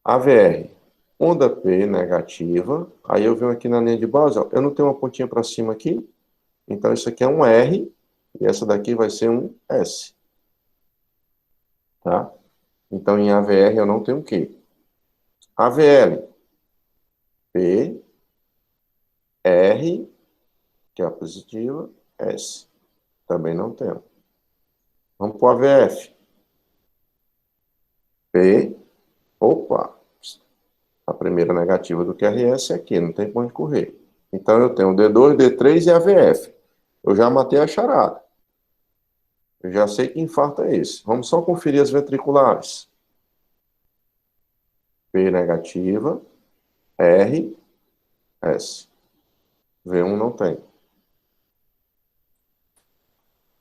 AVR, onda P negativa. Aí eu venho aqui na linha de base, ó, eu não tenho uma pontinha para cima aqui. Então, isso aqui é um R. E essa daqui vai ser um S. Tá? Então, em AVR eu não tenho Q. AVL, P, R, que é a positiva, S. Também não tenho. Vamos para o AVF. P, opa, a primeira negativa do QRS é aqui, não tem para onde correr. Então eu tenho D2, D3 e AVF. Eu já matei a charada. Eu já sei que infarto é esse. Vamos só conferir as ventriculares. P negativa, R, S. V1 não tem.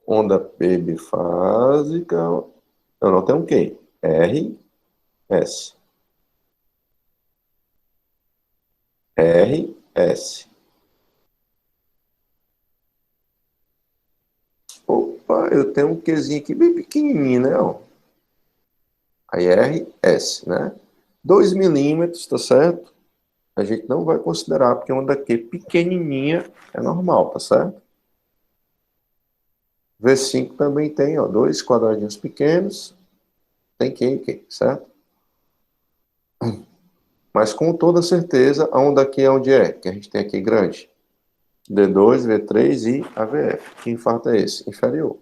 Onda P bifásica, eu não tenho Q. R, S. R, S. Opa, eu tenho um Qzinho aqui bem pequenininho, né? Ó. Aí R, S, né? 2 milímetros, tá certo? A gente não vai considerar, porque onda Q pequenininha é normal, tá certo? V5 também tem, ó, dois quadradinhos pequenos, tem Q e Q, certo? Mas com toda certeza, a onda Q é onde é? Que a gente tem aqui grande. D2, V3 e AVF. Que infarto é esse? Inferior.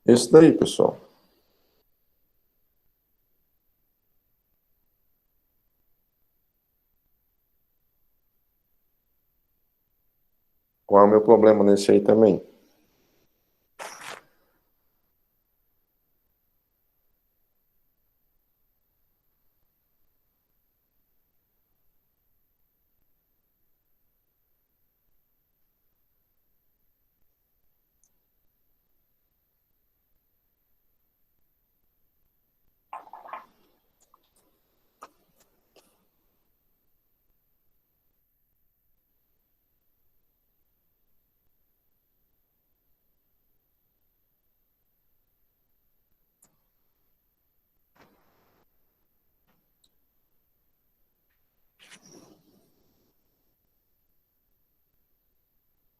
Esse daí, pessoal. Qual é o meu problema nesse aí também?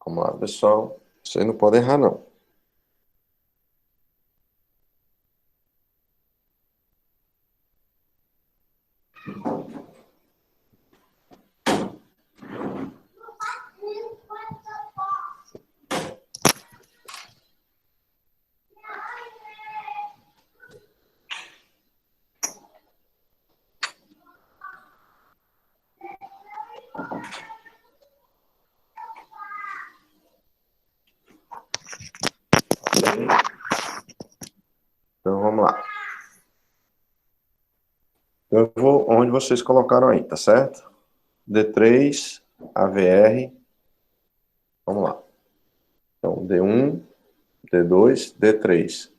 Vamos lá, pessoal. Vocês não podem errar, não. Então, vamos lá. Eu vou onde vocês colocaram aí, tá certo? D3, AVR. Vamos lá. Então, D1, D2, D3.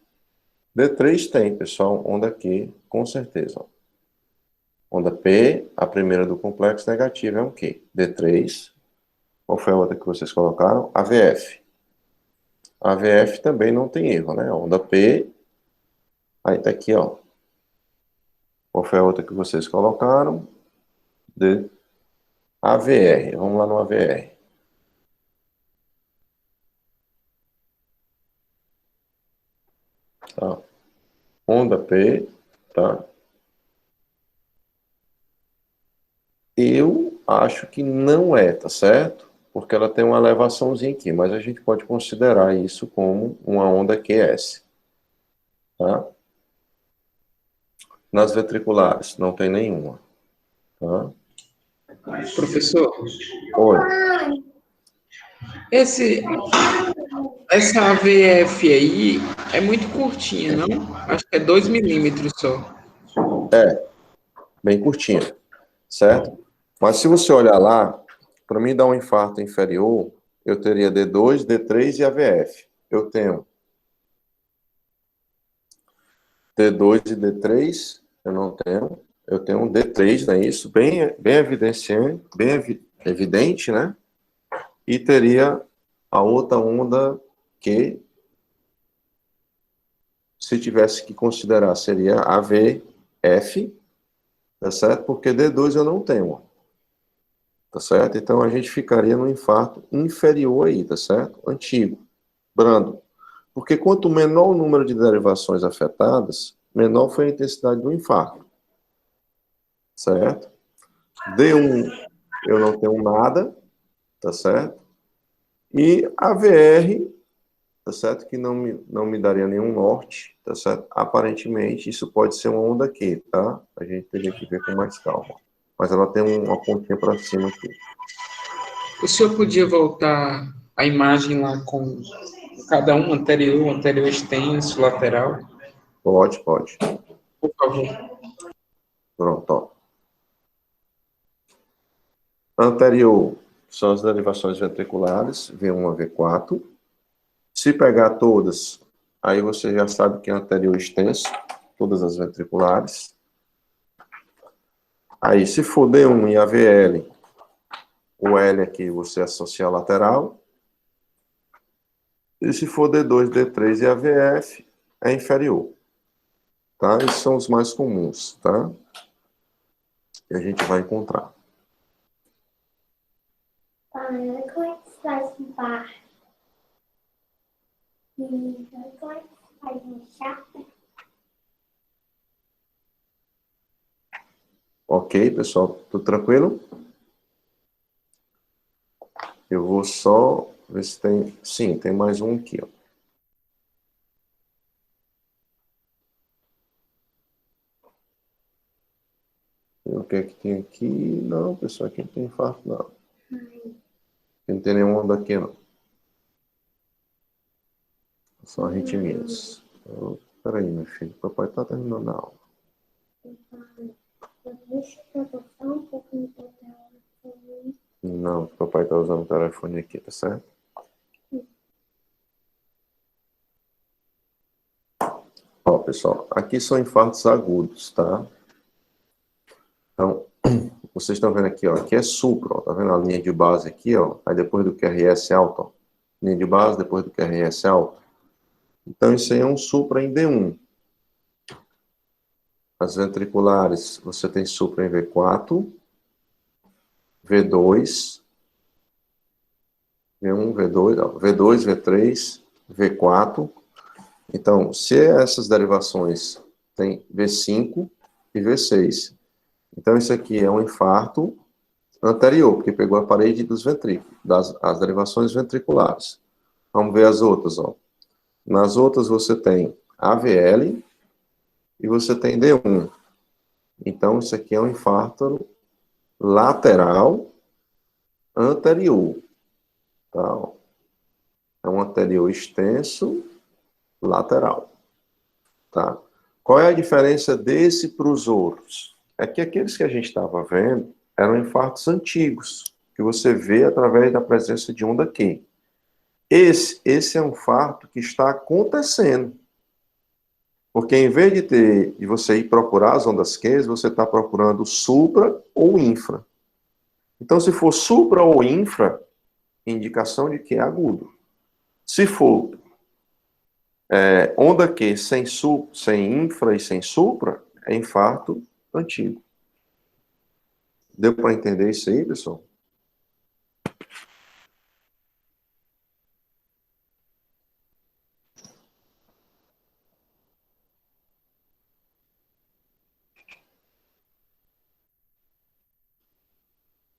D3 tem, pessoal, onda Q, com certeza. Onda P, a primeira do complexo negativa é um Q. D3, qual foi a outra que vocês colocaram? AVF. AVF também não tem erro, né? Onda P, aí tá aqui, ó. Qual foi a outra que vocês colocaram? D, AVR. Vamos lá no AVR. Tá? onda P, tá? Eu acho que não é, tá certo? Porque ela tem uma elevaçãozinha aqui, mas a gente pode considerar isso como uma onda QS, tá? Nas ventriculares, não tem nenhuma, tá? Professor, Oi. essa AVF aí é muito curtinha, não? Acho que é 2 milímetros só. Bem curtinha, certo? Mas se você olhar lá, para mim dar um infarto inferior, eu teria D2, D3 e AVF. Eu tenho D2 e D3, eu não tenho. Eu tenho um D3, não é isso? Bem evidenciante, evidente, né? E teria a outra onda que, se tivesse que considerar, seria AVF, tá certo? Porque D2 eu não tenho, tá certo? Então a gente ficaria no infarto inferior aí, tá certo? Antigo, brando. Porque quanto menor o número de derivações afetadas, menor foi a intensidade do infarto, certo? D1 eu não tenho nada, tá certo? E a VR, tá certo? Que não me daria nenhum norte, tá certo? Aparentemente, isso pode ser uma onda Q, tá? A gente teria que ver com mais calma. Mas ela tem uma pontinha para cima aqui. O senhor podia voltar a imagem lá com cada um anterior extenso, lateral, Pode, pode. por favor. Pronto, ó. Anterior são as derivações ventriculares, V1 a V4. Se pegar todas, aí você já sabe que é anterior extenso, todas as ventriculares. Aí, se for D1 e AVL, o L aqui você associa a lateral. E se for D2, D3 e AVF, é inferior. Tá? Esses são os mais comuns, tá? E a gente vai encontrar. Como é que se faz um par? E como é que se faz um chapa? Ok, pessoal? Tudo tranquilo? Eu vou só ver se tem... Sim, tem mais um aqui, ó. E o que é que tem aqui? Não, pessoal, aqui não tem infarto, não. Não tem nenhuma onda aqui, não. São arritmias. Peraí, meu filho, o papai tá terminando a aula. Deixa eu passar um pouco no papel. Não, o papai tá usando o telefone aqui, tá certo? Ó, pessoal, aqui são infartos agudos, tá? Então, vocês estão vendo aqui, ó, aqui é supra, ó, tá vendo a linha de base aqui, ó, aí depois do QRS alto, ó, linha de base depois do QRS alto. Então, isso aí é um supra em D1. As ventriculares, você tem supra em V4, V2, V1, V2, ó, V2, V3, V4. Então, se essas derivações têm V5 e V6. Então, isso aqui é um infarto anterior, porque pegou a parede dos ventrículos, as derivações ventriculares. Vamos ver as outras, ó. Nas outras você tem AVL e você tem D1. Então, isso aqui é um infarto lateral anterior, tá? É um anterior extenso lateral, tá? Qual é a diferença desse para os outros? É que aqueles que a gente estava vendo eram infartos antigos, que você vê através da presença de onda Q. Esse é um fato que está acontecendo. Porque em vez de você ir procurar as ondas Q, você está procurando supra ou infra. Então, se for supra ou infra, indicação de que é agudo. Se for onda Q sem infra e sem supra, é infarto antigo. Deu para entender isso aí, pessoal?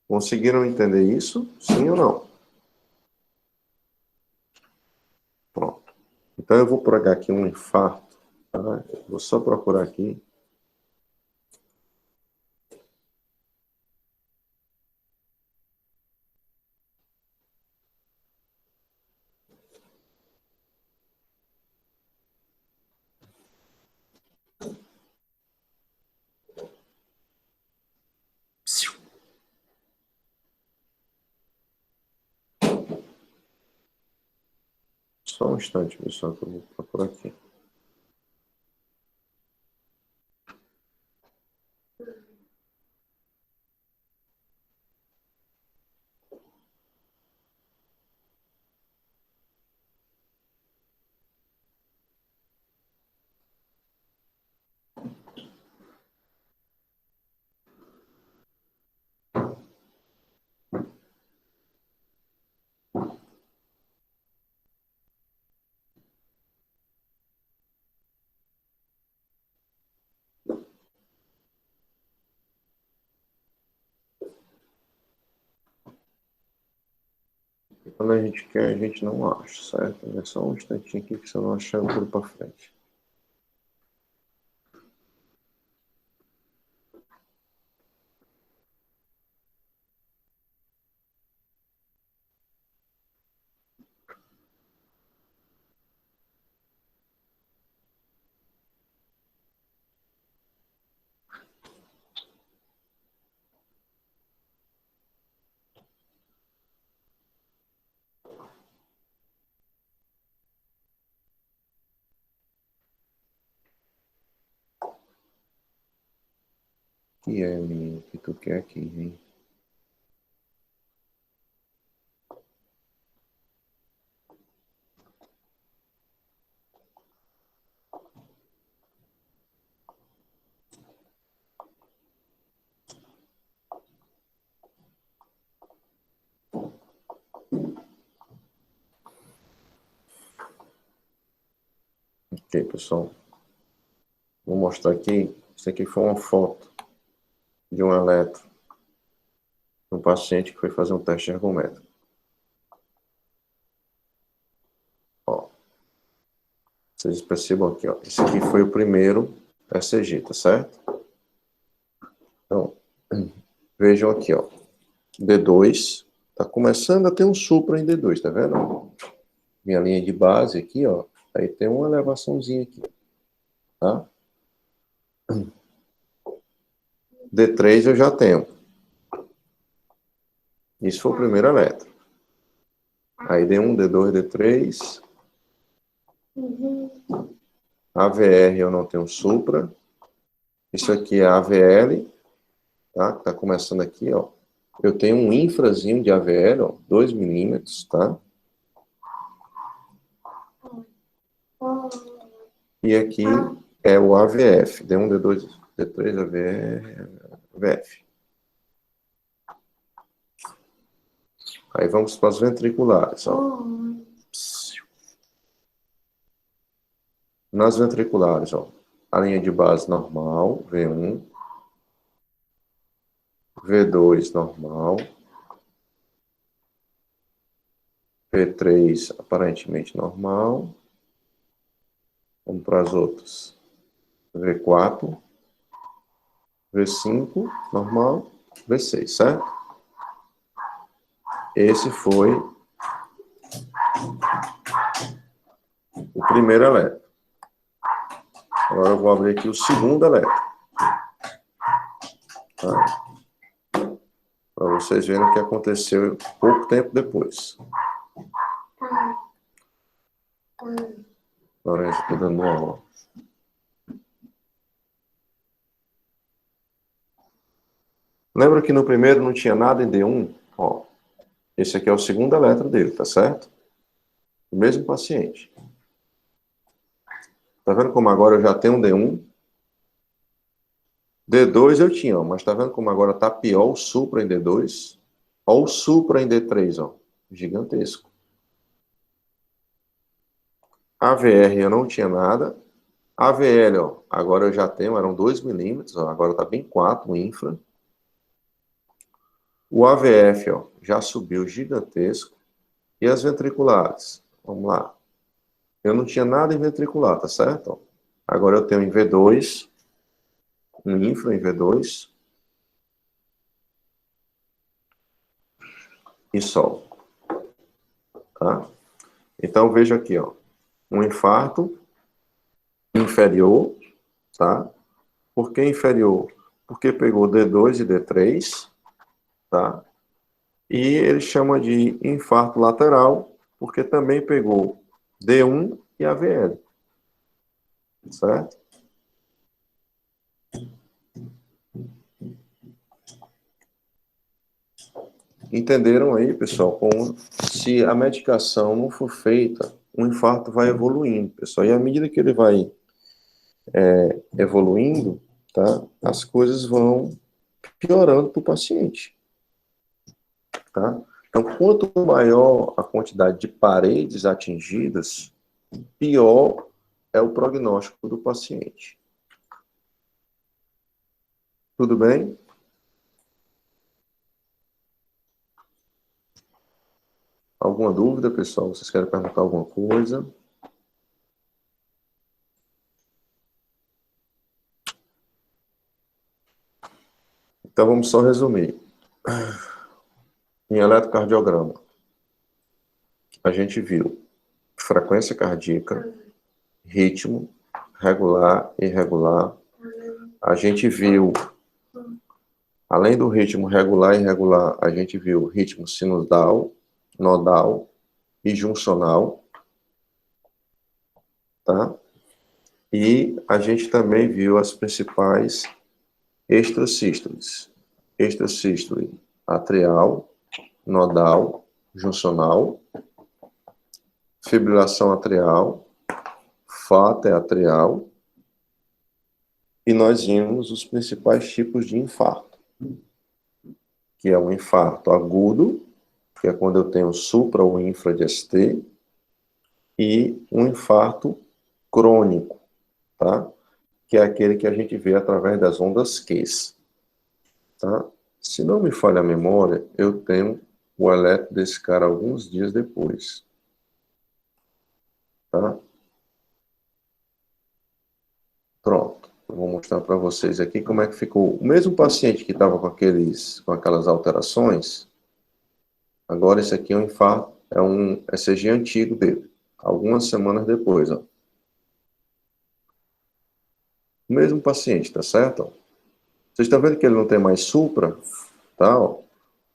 Conseguiram entender isso? Sim ou não? Pronto. Então, eu vou procurar aqui um infarto. Tá? Vou só procurar aqui. Só um instante, pessoal, que eu vou procurar aqui. E quando a gente quer, a gente não acha, certo? É só um instantinho aqui que se eu não achar, eu pulo para frente. Que é, menino, que tu quer aqui, hein? Ok, pessoal. Vou mostrar aqui. Isso aqui foi uma foto de um eletro. Um paciente que foi fazer um teste ergométrico. Ó, vocês percebam aqui, ó. Esse aqui foi o primeiro ECG, tá certo? Então, vejam aqui, ó. D2. Tá começando a ter um supra em D2, tá vendo? Minha linha de base aqui, ó. Aí tem uma elevaçãozinha aqui, tá? D3 eu já tenho. Isso foi o primeiro eletro. Aí D1, D2, D3. AVR eu não tenho supra. Isso aqui é AVL, tá? Tá começando aqui, ó. Eu tenho um infrazinho de AVL, ó, 2 milímetros, tá? E aqui é o AVF, D1, D2, D3, AVR, AVF. Aí vamos para as ventriculares, ó. Nas ventriculares, ó, a linha de base normal, V1, V2 normal, V3 aparentemente normal. Vamos para as outras. V4, V5 normal, V6, certo? Esse foi o primeiro eletro. Agora eu vou abrir aqui o segundo eletro. Tá? Para vocês verem o que aconteceu pouco tempo depois. Laranja, estou dando uma aula. Lembra que no primeiro não tinha nada em D1? Ó, esse aqui é o segundo eletro dele, tá certo? O mesmo paciente. Tá vendo como agora eu já tenho um D1? D2 eu tinha, ó, mas tá vendo como agora tá pior o supra em D2? Ó o supra em D3, ó. Gigantesco. AVR eu não tinha nada. AVL, ó, agora eu já tenho, eram 2 milímetros, ó, agora tá bem 4, infra. O AVF, ó, já subiu gigantesco. E as ventriculares? Vamos lá. Eu não tinha nada em ventricular, tá certo? Agora eu tenho em V2, um infra em V2 e sol, tá? Então veja aqui, ó, um infarto inferior, tá? Por que inferior? Porque pegou D2 e D3, tá? E ele chama de infarto lateral, porque também pegou D1 e AVL, certo? Entenderam aí, pessoal? Se a medicação não for feita, o infarto vai evoluindo, pessoal. E à medida que ele vai evoluindo, tá? As coisas vão piorando para o paciente, tá? Então, quanto maior a quantidade de paredes atingidas, pior é o prognóstico do paciente. Tudo bem? Alguma dúvida, pessoal? Vocês querem perguntar alguma coisa? Então, vamos só resumir. Em eletrocardiograma, a gente viu frequência cardíaca, ritmo, regular e irregular. A gente viu, além do ritmo regular e irregular, a gente viu ritmo sinusal, nodal e juncional, tá? E a gente também viu as principais extrasístoles. Extrasístole atrial, nodal, juncional, fibrilação atrial, fato atrial, e nós vimos os principais tipos de infarto, que é o infarto agudo, que é quando eu tenho supra ou infra de ST, e um infarto crônico, tá? Que é aquele que a gente vê através das ondas Q, tá? Se não me falha a memória, eu tenho o eletro desse cara alguns dias depois, tá? Pronto. Eu vou mostrar para vocês aqui como é que ficou. O mesmo paciente que estava com aquelas alterações, agora esse aqui é um infarto, é um ECG antigo dele, algumas semanas depois, ó. O mesmo paciente, tá certo? Vocês estão vendo que ele não tem mais supra, tá? Ó.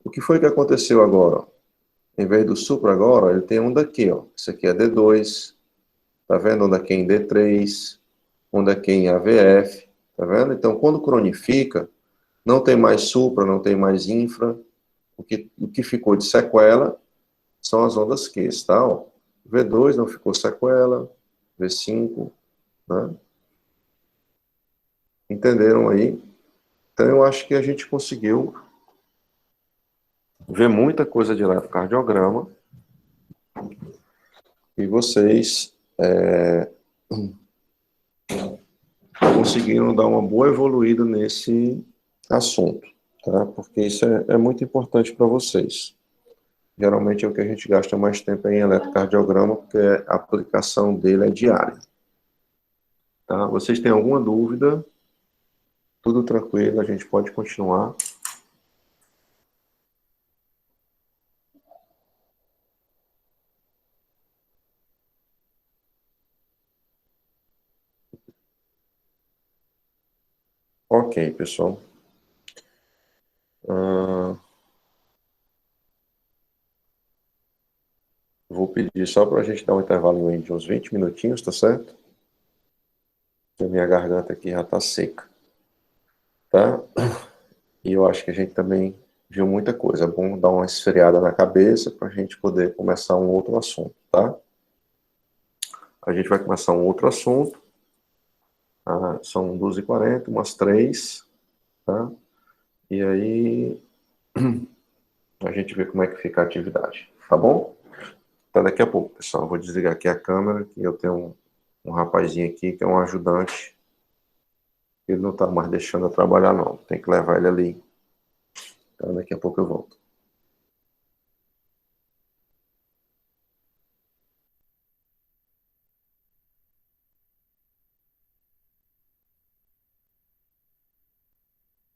O que foi que aconteceu agora? Em vez do supra agora, ele tem um daqui, ó. Esse aqui é D2, tá vendo? Um daqui em D3, um daqui em AVF, tá vendo? Então, quando cronifica, não tem mais supra, não tem mais infra. O que ficou de sequela são as ondas Q, tá? Ó. V2 não ficou sequela, V5, né? Entenderam aí? Então, eu acho que a gente conseguiu ver muita coisa de eletrocardiograma e vocês conseguiram dar uma boa evoluída nesse assunto, tá? Porque isso é muito importante para vocês. Geralmente é o que a gente gasta mais tempo em eletrocardiograma, porque a aplicação dele é diária. Tá? Vocês têm alguma dúvida? Tudo tranquilo, a gente pode continuar. Ok, pessoal. Vou pedir só para a gente dar um intervalo aí de uns 20 minutinhos, tá certo? Porque a minha garganta aqui já está seca. Tá? E eu acho que a gente também viu muita coisa. É bom dar uma esfriada na cabeça para a gente poder começar um outro assunto, tá? A gente vai começar um outro assunto. Tá? São 2h40, umas 3, tá? E aí a gente vê como é que fica a atividade, tá bom? Até daqui a pouco, pessoal. Eu vou desligar aqui a câmera, que eu tenho um rapazinho aqui que é um ajudante. Ele não está mais deixando eu trabalhar, não. Tem que levar ele ali Então, daqui a pouco eu volto.